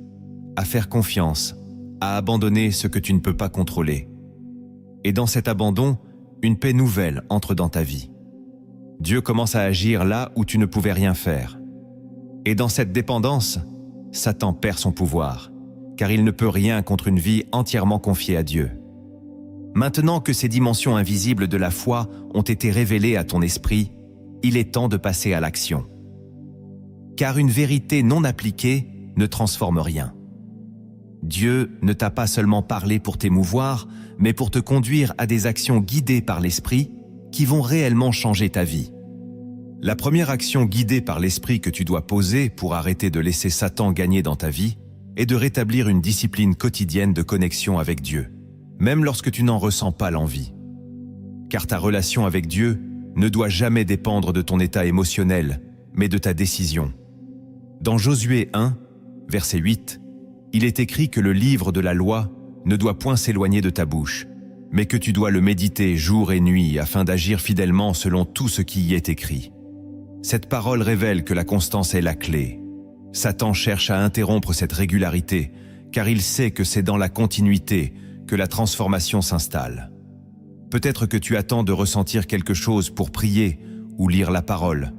à faire confiance, à abandonner ce que tu ne peux pas contrôler. Et dans cet abandon, une paix nouvelle entre dans ta vie. Dieu commence à agir là où tu ne pouvais rien faire. Et dans cette dépendance, Satan perd son pouvoir, car il ne peut rien contre une vie entièrement confiée à Dieu. Maintenant que ces dimensions invisibles de la foi ont été révélées à ton esprit, il est temps de passer à l'action. Car une vérité non appliquée ne transforme rien. Dieu ne t'a pas seulement parlé pour t'émouvoir, mais pour te conduire à des actions guidées par l'Esprit qui vont réellement changer ta vie. La première action guidée par l'Esprit que tu dois poser pour arrêter de laisser Satan gagner dans ta vie est de rétablir une discipline quotidienne de connexion avec Dieu, même lorsque tu n'en ressens pas l'envie. Car ta relation avec Dieu ne doit jamais dépendre de ton état émotionnel, mais de ta décision. Dans Josué 1, verset 8, il est écrit que le livre de la loi ne doit point s'éloigner de ta bouche, mais que tu dois le méditer jour et nuit afin d'agir fidèlement selon tout ce qui y est écrit. Cette parole révèle que la constance est la clé. Satan cherche à interrompre cette régularité, car il sait que c'est dans la continuité que la transformation s'installe. Peut-être que tu attends de ressentir quelque chose pour prier ou lire la parole,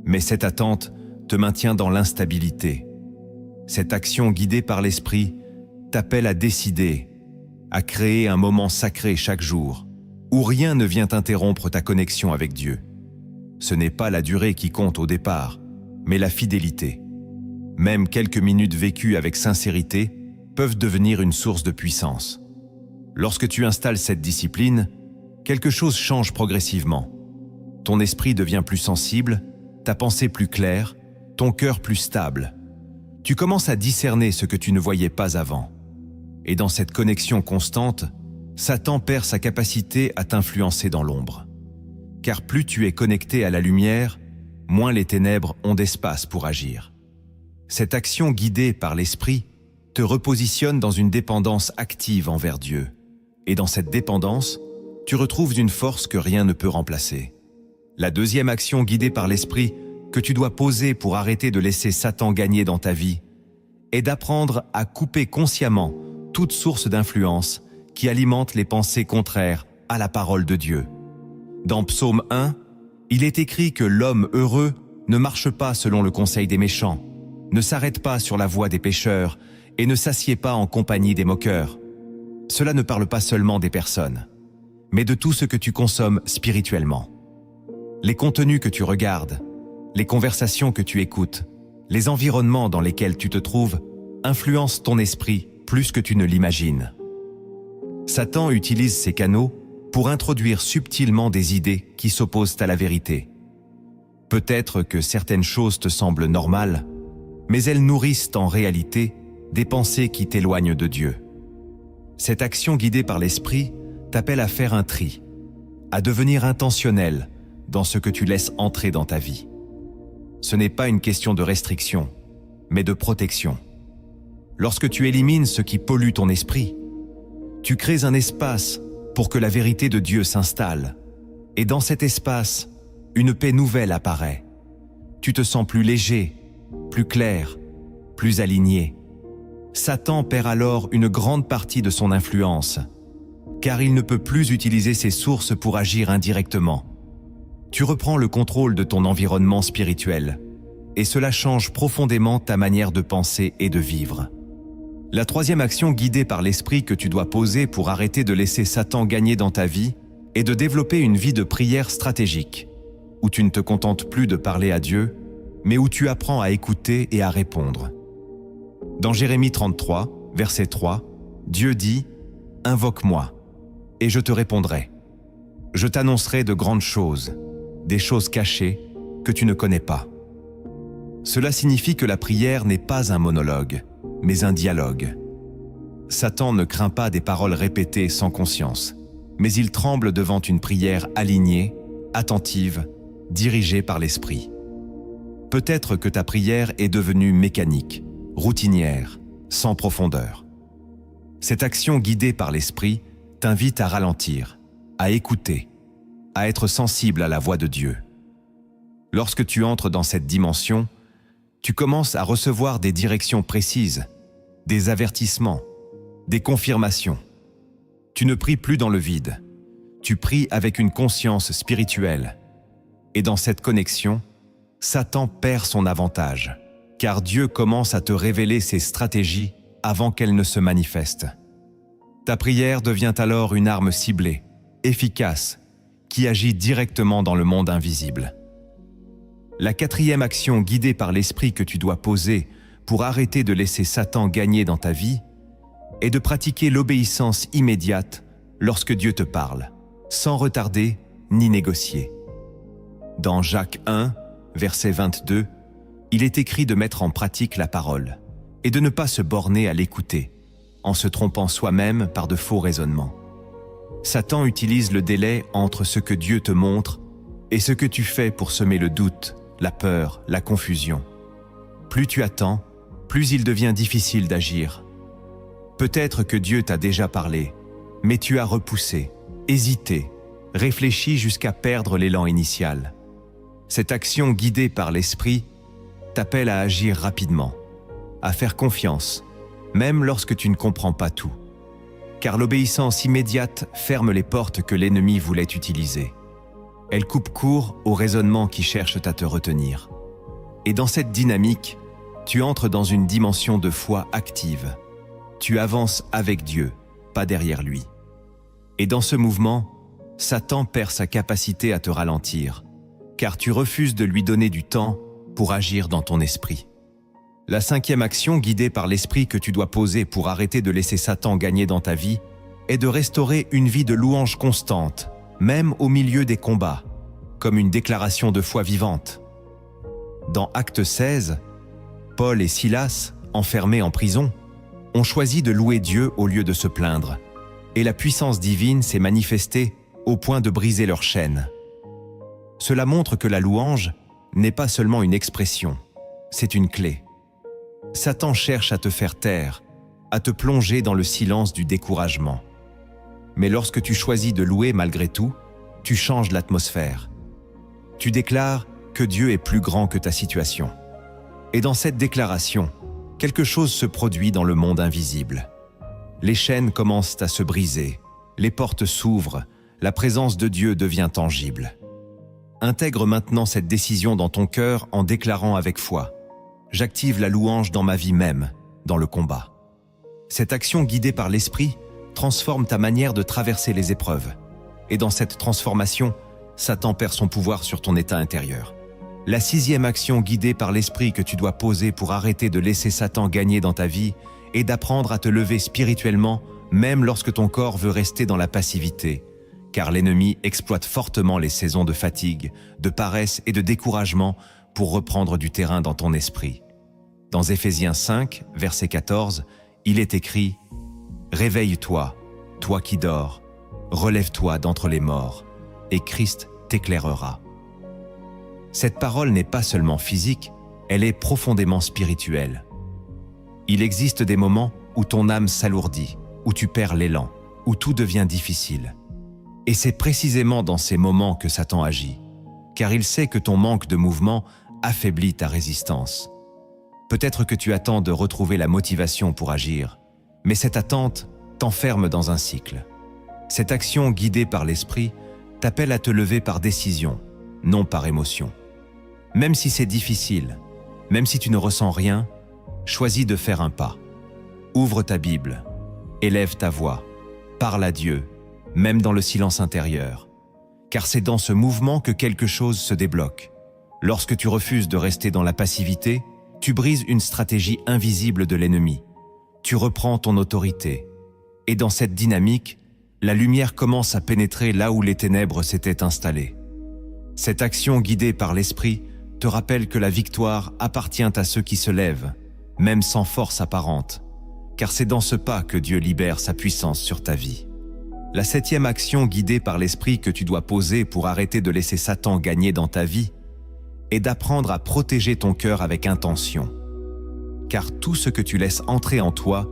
mais cette attente te maintient dans l'instabilité. Cette action guidée par l'Esprit t'appelle à décider, à créer un moment sacré chaque jour, où rien ne vient interrompre ta connexion avec Dieu. Ce n'est pas la durée qui compte au départ, mais la fidélité. Même quelques minutes vécues avec sincérité peuvent devenir une source de puissance. Lorsque tu installes cette discipline, quelque chose change progressivement. Ton esprit devient plus sensible, ta pensée plus claire, ton cœur plus stable. Tu commences à discerner ce que tu ne voyais pas avant. Et dans cette connexion constante, Satan perd sa capacité à t'influencer dans l'ombre. Car plus tu es connecté à la lumière, moins les ténèbres ont d'espace pour agir. Cette action guidée par l'Esprit te repositionne dans une dépendance active envers Dieu. Et dans cette dépendance, tu retrouves une force que rien ne peut remplacer. La deuxième action guidée par l'Esprit que tu dois poser pour arrêter de laisser Satan gagner dans ta vie est d'apprendre à couper consciemment toute source d'influence qui alimente les pensées contraires à la parole de Dieu. Dans Psaume 1, il est écrit que l'homme heureux ne marche pas selon le conseil des méchants, ne s'arrête pas sur la voie des pécheurs et ne s'assied pas en compagnie des moqueurs. Cela ne parle pas seulement des personnes, mais de tout ce que tu consommes spirituellement. Les contenus que tu regardes, les conversations que tu écoutes, les environnements dans lesquels tu te trouves influencent ton esprit plus que tu ne l'imagines. Satan utilise ces canaux pour introduire subtilement des idées qui s'opposent à la vérité. Peut-être que certaines choses te semblent normales, mais elles nourrissent en réalité des pensées qui t'éloignent de Dieu. Cette action guidée par l'esprit t'appelle à faire un tri, à devenir intentionnel dans ce que tu laisses entrer dans ta vie. Ce n'est pas une question de restriction, mais de protection. Lorsque tu élimines ce qui pollue ton esprit, tu crées un espace pour que la vérité de Dieu s'installe. Et dans cet espace, une paix nouvelle apparaît. Tu te sens plus léger, plus clair, plus aligné. Satan perd alors une grande partie de son influence, car il ne peut plus utiliser ses sources pour agir indirectement. Tu reprends le contrôle de ton environnement spirituel, et cela change profondément ta manière de penser et de vivre. La troisième action guidée par l'esprit que tu dois poser pour arrêter de laisser Satan gagner dans ta vie est de développer une vie de prière stratégique, où tu ne te contentes plus de parler à Dieu, mais où tu apprends à écouter et à répondre. Dans Jérémie 33, verset 3, Dieu dit « Invoque-moi, et je te répondrai. Je t'annoncerai de grandes choses, des choses cachées que tu ne connais pas. » Cela signifie que la prière n'est pas un monologue, mais un dialogue. Satan ne craint pas des paroles répétées sans conscience, mais il tremble devant une prière alignée, attentive, dirigée par l'esprit. Peut-être que ta prière est devenue mécanique, routinière, sans profondeur. Cette action guidée par l'esprit t'invite à ralentir, à écouter, à être sensible à la voix de Dieu. Lorsque tu entres dans cette dimension, tu commences à recevoir des directions précises, des avertissements, des confirmations. Tu ne pries plus dans le vide, tu pries avec une conscience spirituelle. Et dans cette connexion, Satan perd son avantage, car Dieu commence à te révéler ses stratégies avant qu'elles ne se manifestent. Ta prière devient alors une arme ciblée, efficace, qui agit directement dans le monde invisible. La quatrième action guidée par l'esprit que tu dois poser pour arrêter de laisser Satan gagner dans ta vie est de pratiquer l'obéissance immédiate lorsque Dieu te parle, sans retarder ni négocier. Dans Jacques 1, verset 22, il est écrit de mettre en pratique la parole et de ne pas se borner à l'écouter, en se trompant soi-même par de faux raisonnements. Satan utilise le délai entre ce que Dieu te montre et ce que tu fais pour semer le doute, la peur, la confusion. Plus tu attends, plus il devient difficile d'agir. Peut-être que Dieu t'a déjà parlé, mais tu as repoussé, hésité, réfléchi jusqu'à perdre l'élan initial. Cette action guidée par l'esprit t'appelle à agir rapidement, à faire confiance, même lorsque tu ne comprends pas tout. Car l'obéissance immédiate ferme les portes que l'ennemi voulait utiliser. Elle coupe court aux raisonnements qui cherchent à te retenir. Et dans cette dynamique, tu entres dans une dimension de foi active. Tu avances avec Dieu, pas derrière lui. Et dans ce mouvement, Satan perd sa capacité à te ralentir, car tu refuses de lui donner du temps pour agir dans ton esprit. La cinquième action guidée par l'esprit que tu dois poser pour arrêter de laisser Satan gagner dans ta vie est de restaurer une vie de louange constante, même au milieu des combats, comme une déclaration de foi vivante. Dans Actes 16, Paul et Silas, enfermés en prison, ont choisi de louer Dieu au lieu de se plaindre, et la puissance divine s'est manifestée au point de briser leurs chaînes. Cela montre que la louange n'est pas seulement une expression, c'est une clé. Satan cherche à te faire taire, à te plonger dans le silence du découragement. Mais lorsque tu choisis de louer malgré tout, tu changes l'atmosphère. Tu déclares que Dieu est plus grand que ta situation. Et dans cette déclaration, quelque chose se produit dans le monde invisible. Les chaînes commencent à se briser, les portes s'ouvrent, la présence de Dieu devient tangible. Intègre maintenant cette décision dans ton cœur en déclarant avec foi « J'active la louange dans ma vie même, dans le combat ». Cette action guidée par l'Esprit transforme ta manière de traverser les épreuves. Et dans cette transformation, Satan perd son pouvoir sur ton état intérieur. La sixième action guidée par l'esprit que tu dois poser pour arrêter de laisser Satan gagner dans ta vie est d'apprendre à te lever spirituellement, même lorsque ton corps veut rester dans la passivité, car l'ennemi exploite fortement les saisons de fatigue, de paresse et de découragement pour reprendre du terrain dans ton esprit. Dans Éphésiens 5, verset 14, il est écrit « Réveille-toi, toi qui dors, relève-toi d'entre les morts, et Christ t'éclairera. » Cette parole n'est pas seulement physique, elle est profondément spirituelle. Il existe des moments où ton âme s'alourdit, où tu perds l'élan, où tout devient difficile. Et c'est précisément dans ces moments que Satan agit, car il sait que ton manque de mouvement affaiblit ta résistance. Peut-être que tu attends de retrouver la motivation pour agir, mais cette attente t'enferme dans un cycle. Cette action guidée par l'esprit t'appelle à te lever par décision, non par émotion. Même si c'est difficile, même si tu ne ressens rien, choisis de faire un pas. Ouvre ta Bible, élève ta voix, parle à Dieu, même dans le silence intérieur. Car c'est dans ce mouvement que quelque chose se débloque. Lorsque tu refuses de rester dans la passivité, tu brises une stratégie invisible de l'ennemi. Tu reprends ton autorité. Et dans cette dynamique, la lumière commence à pénétrer là où les ténèbres s'étaient installées. Cette action guidée par l'esprit te rappelle que la victoire appartient à ceux qui se lèvent, même sans force apparente, car c'est dans ce pas que Dieu libère sa puissance sur ta vie. La septième action guidée par l'esprit que tu dois poser pour arrêter de laisser Satan gagner dans ta vie est d'apprendre à protéger ton cœur avec intention. Car tout ce que tu laisses entrer en toi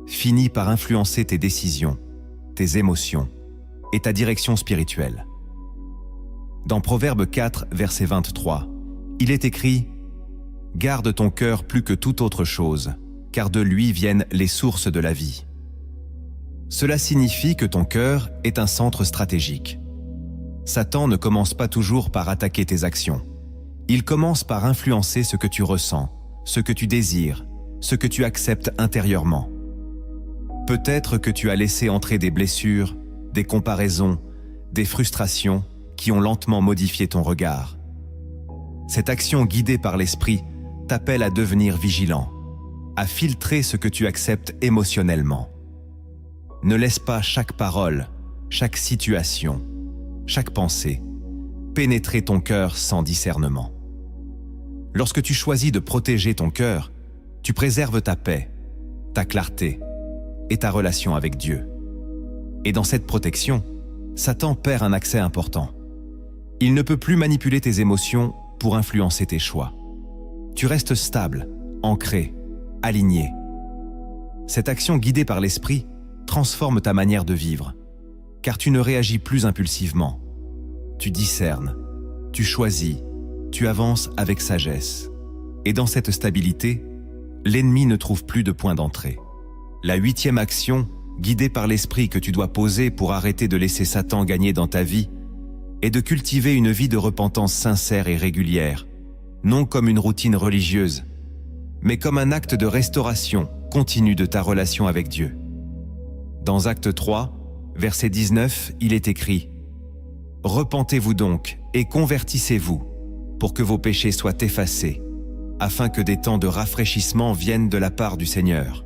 finit par influencer tes décisions, tes émotions et ta direction spirituelle. Dans Proverbe 4, verset 23, il est écrit « Garde ton cœur plus que toute autre chose, car de lui viennent les sources de la vie. » Cela signifie que ton cœur est un centre stratégique. Satan ne commence pas toujours par attaquer tes actions. Il commence par influencer ce que tu ressens, ce que tu désires, ce que tu acceptes intérieurement. Peut-être que tu as laissé entrer des blessures, des comparaisons, des frustrations qui ont lentement modifié ton regard. Cette action guidée par l'esprit t'appelle à devenir vigilant, à filtrer ce que tu acceptes émotionnellement. Ne laisse pas chaque parole, chaque situation, chaque pensée pénétrer ton cœur sans discernement. Lorsque tu choisis de protéger ton cœur, tu préserves ta paix, ta clarté et ta relation avec Dieu. Et dans cette protection, Satan perd un accès important. Il ne peut plus manipuler tes émotions pour influencer tes choix. Tu restes stable, ancré, aligné. Cette action guidée par l'esprit transforme ta manière de vivre, car tu ne réagis plus impulsivement. Tu discernes, tu choisis, tu avances avec sagesse. Et dans cette stabilité, l'ennemi ne trouve plus de point d'entrée. La huitième action, guidée par l'esprit que tu dois poser pour arrêter de laisser Satan gagner dans ta vie, est de cultiver une vie de repentance sincère et régulière, non comme une routine religieuse, mais comme un acte de restauration continue de ta relation avec Dieu. Dans Actes 3, verset 19, il est écrit « Repentez-vous donc et convertissez-vous pour que vos péchés soient effacés, afin que des temps de rafraîchissement viennent de la part du Seigneur. »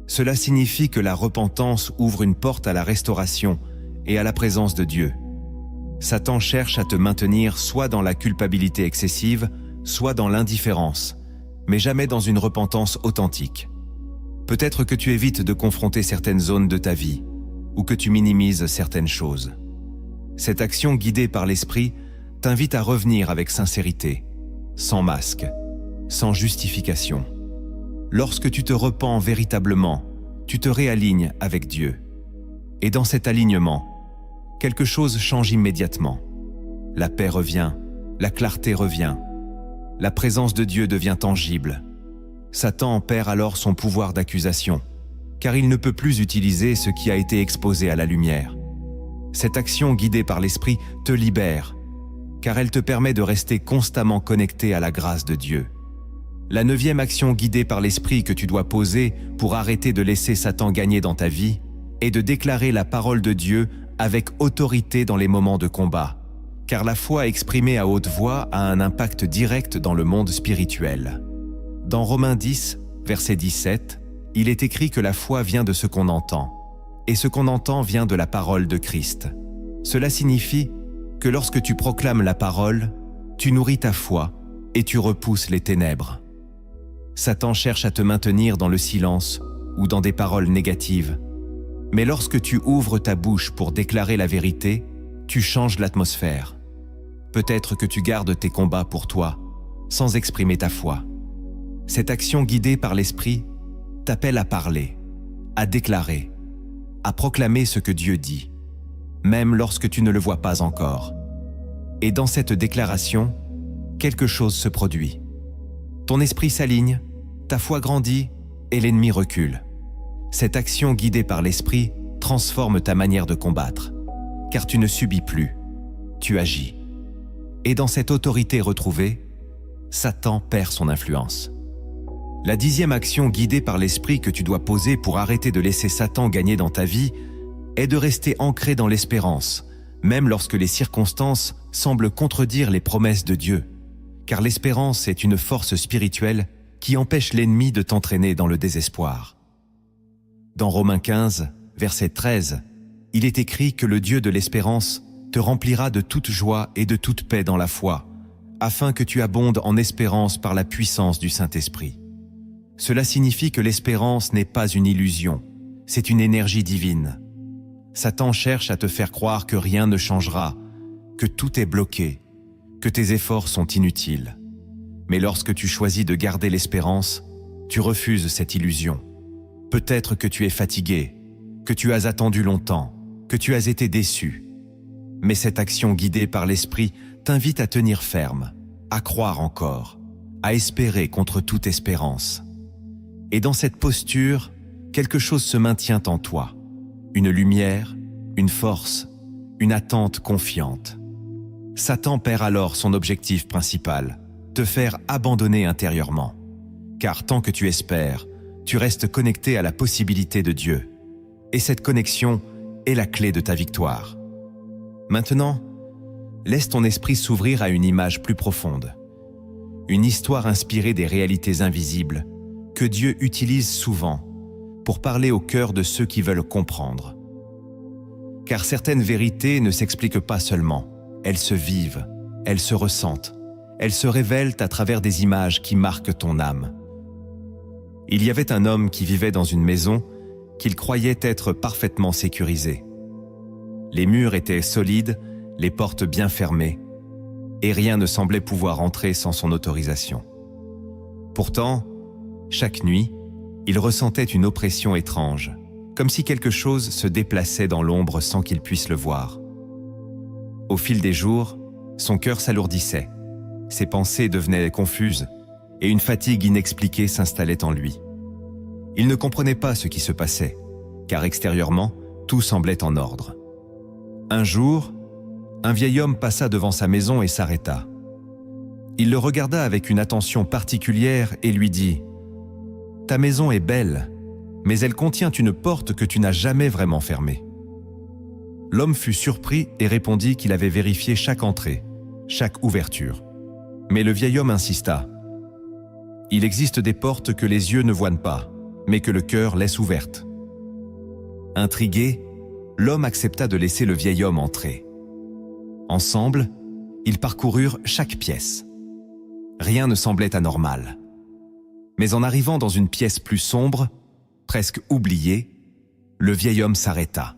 Cela signifie que la repentance ouvre une porte à la restauration et à la présence de Dieu. Satan cherche à te maintenir soit dans la culpabilité excessive, soit dans l'indifférence, mais jamais dans une repentance authentique. Peut-être que tu évites de confronter certaines zones de ta vie, ou que tu minimises certaines choses. Cette action guidée par l'esprit t'invite à revenir avec sincérité, sans masque, sans justification. Lorsque tu te repens véritablement, tu te réalignes avec Dieu. Et dans cet alignement, quelque chose change immédiatement. La paix revient, la clarté revient, la présence de Dieu devient tangible. Satan perd alors son pouvoir d'accusation, car il ne peut plus utiliser ce qui a été exposé à la lumière. Cette action guidée par l'Esprit te libère, car elle te permet de rester constamment connecté à la grâce de Dieu. La neuvième action guidée par l'Esprit que tu dois poser pour arrêter de laisser Satan gagner dans ta vie est de déclarer la parole de Dieu avec autorité dans les moments de combat, car la foi exprimée à haute voix a un impact direct dans le monde spirituel. Dans Romains 10, verset 17, il est écrit que la foi vient de ce qu'on entend, et ce qu'on entend vient de la parole de Christ. Cela signifie que lorsque tu proclames la parole, tu nourris ta foi et tu repousses les ténèbres. Satan cherche à te maintenir dans le silence ou dans des paroles négatives. Mais lorsque tu ouvres ta bouche pour déclarer la vérité, tu changes l'atmosphère. Peut-être que tu gardes tes combats pour toi, sans exprimer ta foi. Cette action guidée par l'Esprit t'appelle à parler, à déclarer, à proclamer ce que Dieu dit, même lorsque tu ne le vois pas encore. Et dans cette déclaration, quelque chose se produit. Ton esprit s'aligne, ta foi grandit et l'ennemi recule. Cette action guidée par l'Esprit transforme ta manière de combattre, car tu ne subis plus, tu agis. Et dans cette autorité retrouvée, Satan perd son influence. La 10e action guidée par l'Esprit que tu dois poser pour arrêter de laisser Satan gagner dans ta vie est de rester ancré dans l'espérance, même lorsque les circonstances semblent contredire les promesses de Dieu, car l'espérance est une force spirituelle qui empêche l'ennemi de t'entraîner dans le désespoir. Dans Romains 15, verset 13, il est écrit que le Dieu de l'espérance te remplira de toute joie et de toute paix dans la foi, afin que tu abondes en espérance par la puissance du Saint-Esprit. Cela signifie que l'espérance n'est pas une illusion, c'est une énergie divine. Satan cherche à te faire croire que rien ne changera, que tout est bloqué, que tes efforts sont inutiles. Mais lorsque tu choisis de garder l'espérance, tu refuses cette illusion. Peut-être que tu es fatigué, que tu as attendu longtemps, que tu as été déçu. Mais cette action guidée par l'Esprit t'invite à tenir ferme, à croire encore, à espérer contre toute espérance. Et dans cette posture, quelque chose se maintient en toi. Une lumière, une force, une attente confiante. Satan perd alors son objectif principal, te faire abandonner intérieurement. Car tant que tu espères, tu restes connecté à la possibilité de Dieu. Et cette connexion est la clé de ta victoire. Maintenant, laisse ton esprit s'ouvrir à une image plus profonde. Une histoire inspirée des réalités invisibles que Dieu utilise souvent pour parler au cœur de ceux qui veulent comprendre. Car certaines vérités ne s'expliquent pas seulement, elles se vivent, elles se ressentent, elles se révèlent à travers des images qui marquent ton âme. Il y avait un homme qui vivait dans une maison qu'il croyait être parfaitement sécurisée. Les murs étaient solides, les portes bien fermées, et rien ne semblait pouvoir entrer sans son autorisation. Pourtant, chaque nuit, il ressentait une oppression étrange, comme si quelque chose se déplaçait dans l'ombre sans qu'il puisse le voir. Au fil des jours, son cœur s'alourdissait, ses pensées devenaient confuses, et une fatigue inexpliquée s'installait en lui. Il ne comprenait pas ce qui se passait, car extérieurement, tout semblait en ordre. Un jour, un vieil homme passa devant sa maison et s'arrêta. Il le regarda avec une attention particulière et lui dit « Ta maison est belle, mais elle contient une porte que tu n'as jamais vraiment fermée. » L'homme fut surpris et répondit qu'il avait vérifié chaque entrée, chaque ouverture. Mais le vieil homme insista. « Il existe des portes que les yeux ne voient pas, mais que le cœur laisse ouvertes. » Intrigué, l'homme accepta de laisser le vieil homme entrer. Ensemble, ils parcoururent chaque pièce. Rien ne semblait anormal. Mais en arrivant dans une pièce plus sombre, presque oubliée, le vieil homme s'arrêta.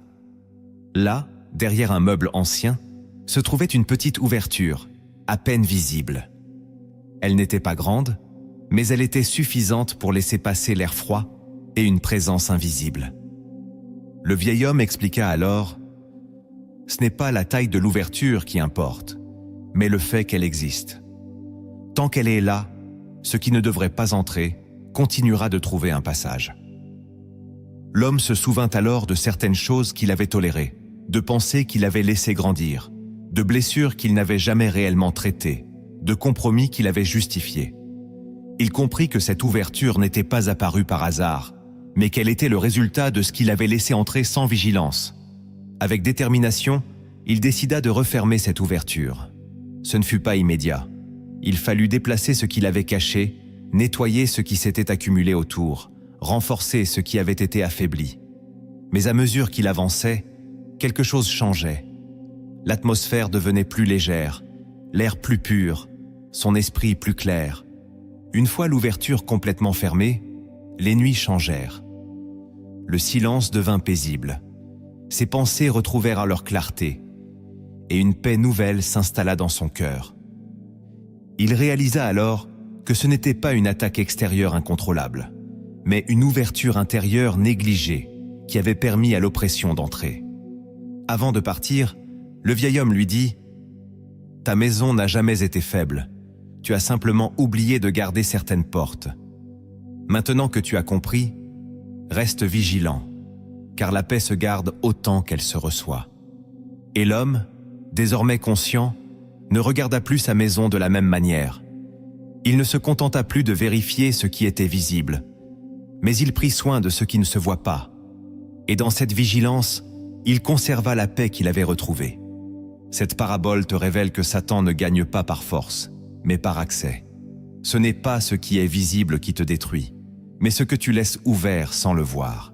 Là, derrière un meuble ancien, se trouvait une petite ouverture, à peine visible. Elle n'était pas grande, mais elle était suffisante pour laisser passer l'air froid et une présence invisible. Le vieil homme expliqua alors « Ce n'est pas la taille de l'ouverture qui importe, mais le fait qu'elle existe. Tant qu'elle est là, ce qui ne devrait pas entrer continuera de trouver un passage. » L'homme se souvint alors de certaines choses qu'il avait tolérées, de pensées qu'il avait laissées grandir, de blessures qu'il n'avait jamais réellement traitées, de compromis qu'il avait justifiés. Il comprit que cette ouverture n'était pas apparue par hasard, mais qu'elle était le résultat de ce qu'il avait laissé entrer sans vigilance. Avec détermination, il décida de refermer cette ouverture. Ce ne fut pas immédiat. Il fallut déplacer ce qu'il avait caché, nettoyer ce qui s'était accumulé autour, renforcer ce qui avait été affaibli. Mais à mesure qu'il avançait, quelque chose changeait. L'atmosphère devenait plus légère, l'air plus pur, son esprit plus clair. Une fois l'ouverture complètement fermée, les nuits changèrent. Le silence devint paisible. Ses pensées retrouvèrent leur clarté, et une paix nouvelle s'installa dans son cœur. Il réalisa alors que ce n'était pas une attaque extérieure incontrôlable, mais une ouverture intérieure négligée qui avait permis à l'oppression d'entrer. Avant de partir, le vieil homme lui dit « Ta maison n'a jamais été faible, tu as simplement oublié de garder certaines portes. Maintenant que tu as compris, reste vigilant, car la paix se garde autant qu'elle se reçoit. » Et l'homme, désormais conscient, ne regarda plus sa maison de la même manière. Il ne se contenta plus de vérifier ce qui était visible, mais il prit soin de ce qui ne se voit pas. Et dans cette vigilance, il conserva la paix qu'il avait retrouvée. Cette parabole te révèle que Satan ne gagne pas par force, mais par accès. Ce n'est pas ce qui est visible qui te détruit, mais ce que tu laisses ouvert sans le voir.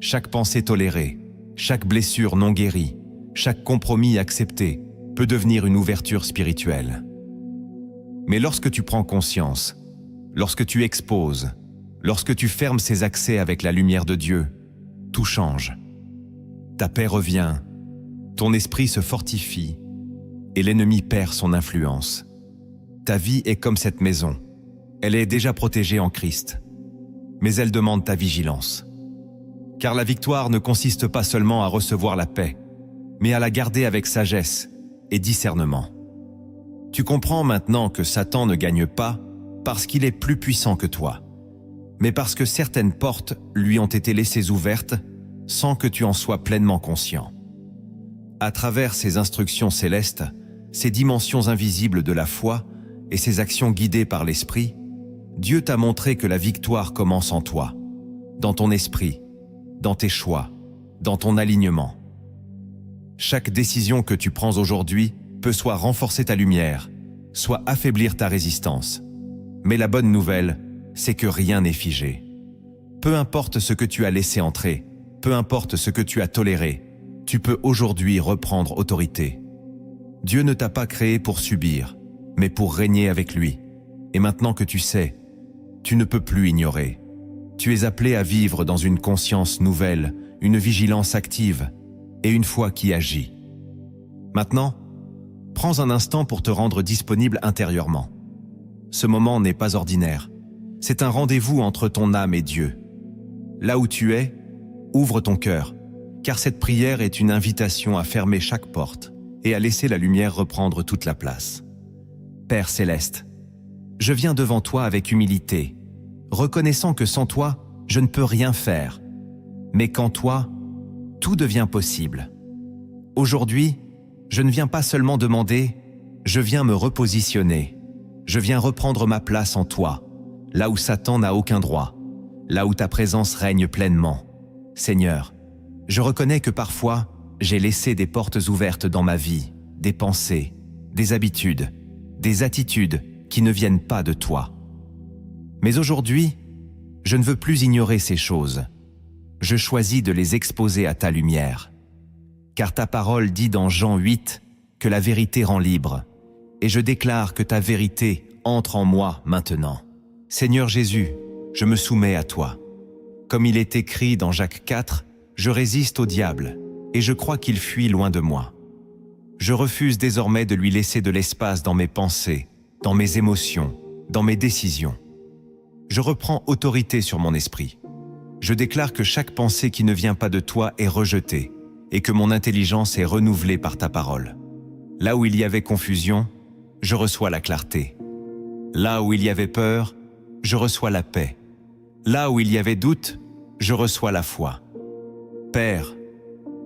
Chaque pensée tolérée, chaque blessure non guérie, chaque compromis accepté peut devenir une ouverture spirituelle. Mais lorsque tu prends conscience, lorsque tu exposes, lorsque tu fermes ces accès avec la lumière de Dieu, tout change. Ta paix revient, ton esprit se fortifie et l'ennemi perd son influence. Ta vie est comme cette maison. Elle est déjà protégée en Christ, mais elle demande ta vigilance. Car la victoire ne consiste pas seulement à recevoir la paix, mais à la garder avec sagesse et discernement. Tu comprends maintenant que Satan ne gagne pas parce qu'il est plus puissant que toi, mais parce que certaines portes lui ont été laissées ouvertes sans que tu en sois pleinement conscient. À travers ces instructions célestes, ces dimensions invisibles de la foi et ces actions guidées par l'Esprit, Dieu t'a montré que la victoire commence en toi, dans ton esprit, dans tes choix, dans ton alignement. Chaque décision que tu prends aujourd'hui peut soit renforcer ta lumière, soit affaiblir ta résistance. Mais la bonne nouvelle, c'est que rien n'est figé. Peu importe ce que tu as laissé entrer, peu importe ce que tu as toléré, tu peux aujourd'hui reprendre autorité. Dieu ne t'a pas créé pour subir, mais pour régner avec lui. Et maintenant que tu sais, tu ne peux plus ignorer. Tu es appelé à vivre dans une conscience nouvelle, une vigilance active et une foi qui agit. Maintenant, prends un instant pour te rendre disponible intérieurement. Ce moment n'est pas ordinaire. C'est un rendez-vous entre ton âme et Dieu. Là où tu es, ouvre ton cœur, car cette prière est une invitation à fermer chaque porte et à laisser la lumière reprendre toute la place. Père céleste, je viens devant toi avec humilité, reconnaissant que sans toi, je ne peux rien faire, mais qu'en toi, tout devient possible. Aujourd'hui, je ne viens pas seulement demander, je viens me repositionner, je viens reprendre ma place en toi, là où Satan n'a aucun droit, là où ta présence règne pleinement. Seigneur, je reconnais que parfois, j'ai laissé des portes ouvertes dans ma vie, des pensées, des habitudes, des attitudes qui ne viennent pas de toi. Mais aujourd'hui, je ne veux plus ignorer ces choses. Je choisis de les exposer à ta lumière. Car ta parole dit dans Jean 8 que la vérité rend libre, et je déclare que ta vérité entre en moi maintenant. Seigneur Jésus, je me soumets à toi. Comme il est écrit dans Jacques 4, je résiste au diable, et je crois qu'il fuit loin de moi. Je refuse désormais de lui laisser de l'espace dans mes pensées, dans mes émotions, dans mes décisions. Je reprends autorité sur mon esprit. Je déclare que chaque pensée qui ne vient pas de toi est rejetée et que mon intelligence est renouvelée par ta parole. Là où il y avait confusion, je reçois la clarté. Là où il y avait peur, je reçois la paix. Là où il y avait doute, je reçois la foi. Père,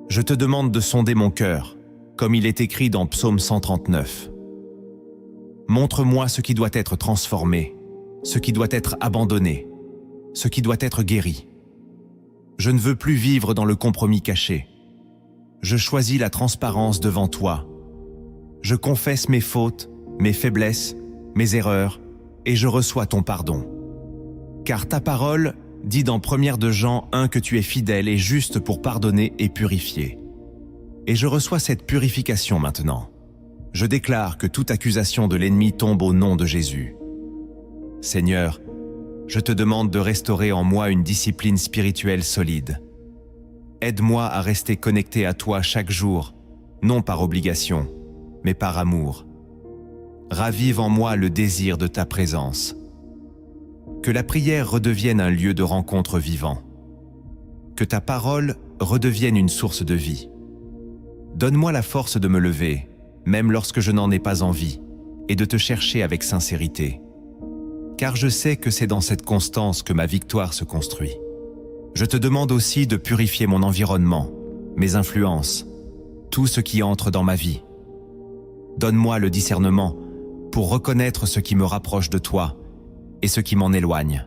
je te demande de sonder mon cœur, comme il est écrit dans Psaume 139. Montre-moi ce qui doit être transformé, ce qui doit être abandonné, ce qui doit être guéri. Je ne veux plus vivre dans le compromis caché. je choisis la transparence devant toi. Je confesse mes fautes, mes faiblesses, mes erreurs, et je reçois ton pardon. Car ta parole dit dans 1 de Jean 1 que tu es fidèle et juste pour pardonner et purifier. Et je reçois cette purification maintenant. Je déclare que toute accusation de l'ennemi tombe au nom de Jésus. Seigneur, je te demande de restaurer en moi une discipline spirituelle solide. Aide-moi à rester connecté à toi chaque jour, non par obligation, mais par amour. Ravive en moi le désir de ta présence. Que la prière redevienne un lieu de rencontre vivant. Que ta parole redevienne une source de vie. Donne-moi la force de me lever, même lorsque je n'en ai pas envie, et de te chercher avec sincérité. Car je sais que c'est dans cette constance que ma victoire se construit. Je te demande aussi de purifier mon environnement, mes influences, tout ce qui entre dans ma vie. Donne-moi le discernement pour reconnaître ce qui me rapproche de toi et ce qui m'en éloigne.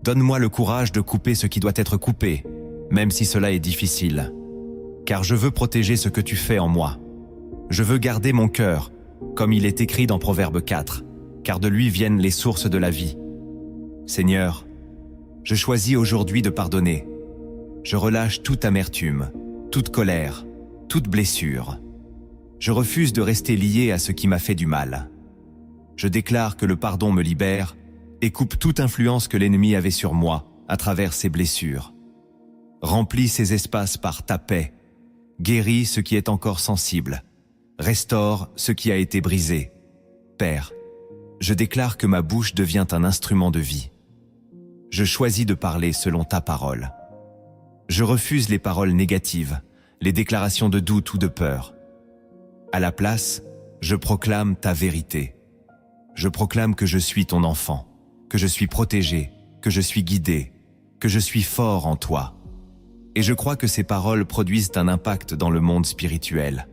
Donne-moi le courage de couper ce qui doit être coupé, même si cela est difficile. Car je veux protéger ce que tu fais en moi. Je veux garder mon cœur, comme il est écrit dans Proverbe 4, car de lui viennent les sources de la vie. Seigneur, je choisis aujourd'hui de pardonner. Je relâche toute amertume, toute colère, toute blessure. Je refuse de rester lié à ce qui m'a fait du mal. Je déclare que le pardon me libère et coupe toute influence que l'ennemi avait sur moi à travers ses blessures. Remplis ces espaces par ta paix. Guéris ce qui est encore sensible. Restaure ce qui a été brisé. Père, je déclare que ma bouche devient un instrument de vie. Je choisis de parler selon ta parole. Je refuse les paroles négatives, les déclarations de doute ou de peur. À la place, je proclame ta vérité. Je proclame que je suis ton enfant, que je suis protégé, que je suis guidé, que je suis fort en toi. Et je crois que ces paroles produisent un impact dans le monde spirituel.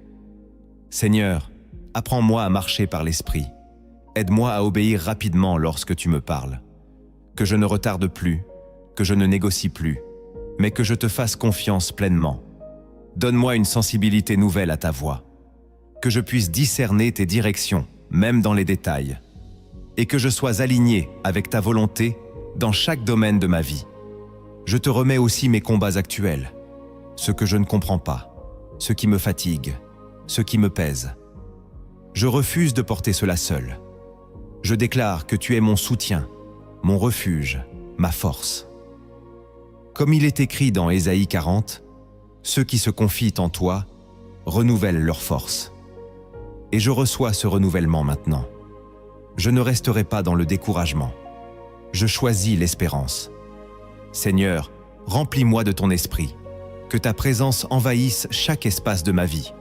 Seigneur, apprends-moi à marcher par l'esprit. Aide-moi à obéir rapidement lorsque tu me parles. Que je ne retarde plus, que je ne négocie plus, mais que je te fasse confiance pleinement. Donne-moi une sensibilité nouvelle à ta voix. Que je puisse discerner tes directions, même dans les détails. Et que je sois aligné avec ta volonté dans chaque domaine de ma vie. Je te remets aussi mes combats actuels, ce que je ne comprends pas, ce qui me fatigue, ce qui me pèse. Je refuse de porter cela seul. Je déclare que tu es mon soutien, mon refuge, ma force. Comme il est écrit dans Ésaïe 40, ceux qui se confient en toi renouvellent leur force. Et je reçois ce renouvellement maintenant. Je ne resterai pas dans le découragement. Je choisis l'espérance. Seigneur, remplis-moi de ton esprit, que ta présence envahisse chaque espace de ma vie.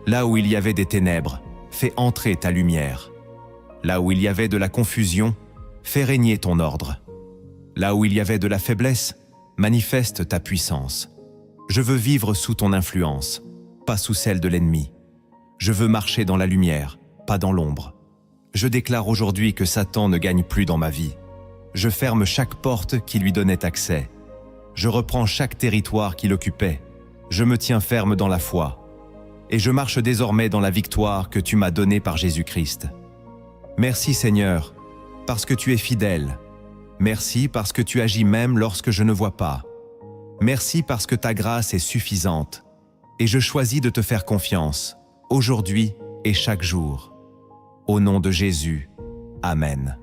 Là où il y avait des ténèbres, fais entrer ta lumière. Là où il y avait de la confusion, fais régner ton ordre. Là où il y avait de la faiblesse, manifeste ta puissance. Je veux vivre sous ton influence, pas sous celle de l'ennemi. Je veux marcher dans la lumière, pas dans l'ombre. Je déclare aujourd'hui que Satan ne gagne plus dans ma vie. Je ferme chaque porte qui lui donnait accès. Je reprends chaque territoire qu'il occupait. Je me tiens ferme dans la foi. Et je marche désormais dans la victoire que tu m'as donnée par Jésus-Christ. Merci Seigneur, parce que tu es fidèle. Merci parce que tu agis même lorsque je ne vois pas. Merci parce que ta grâce est suffisante. Et je choisis de te faire confiance, aujourd'hui et chaque jour. Au nom de Jésus, Amen.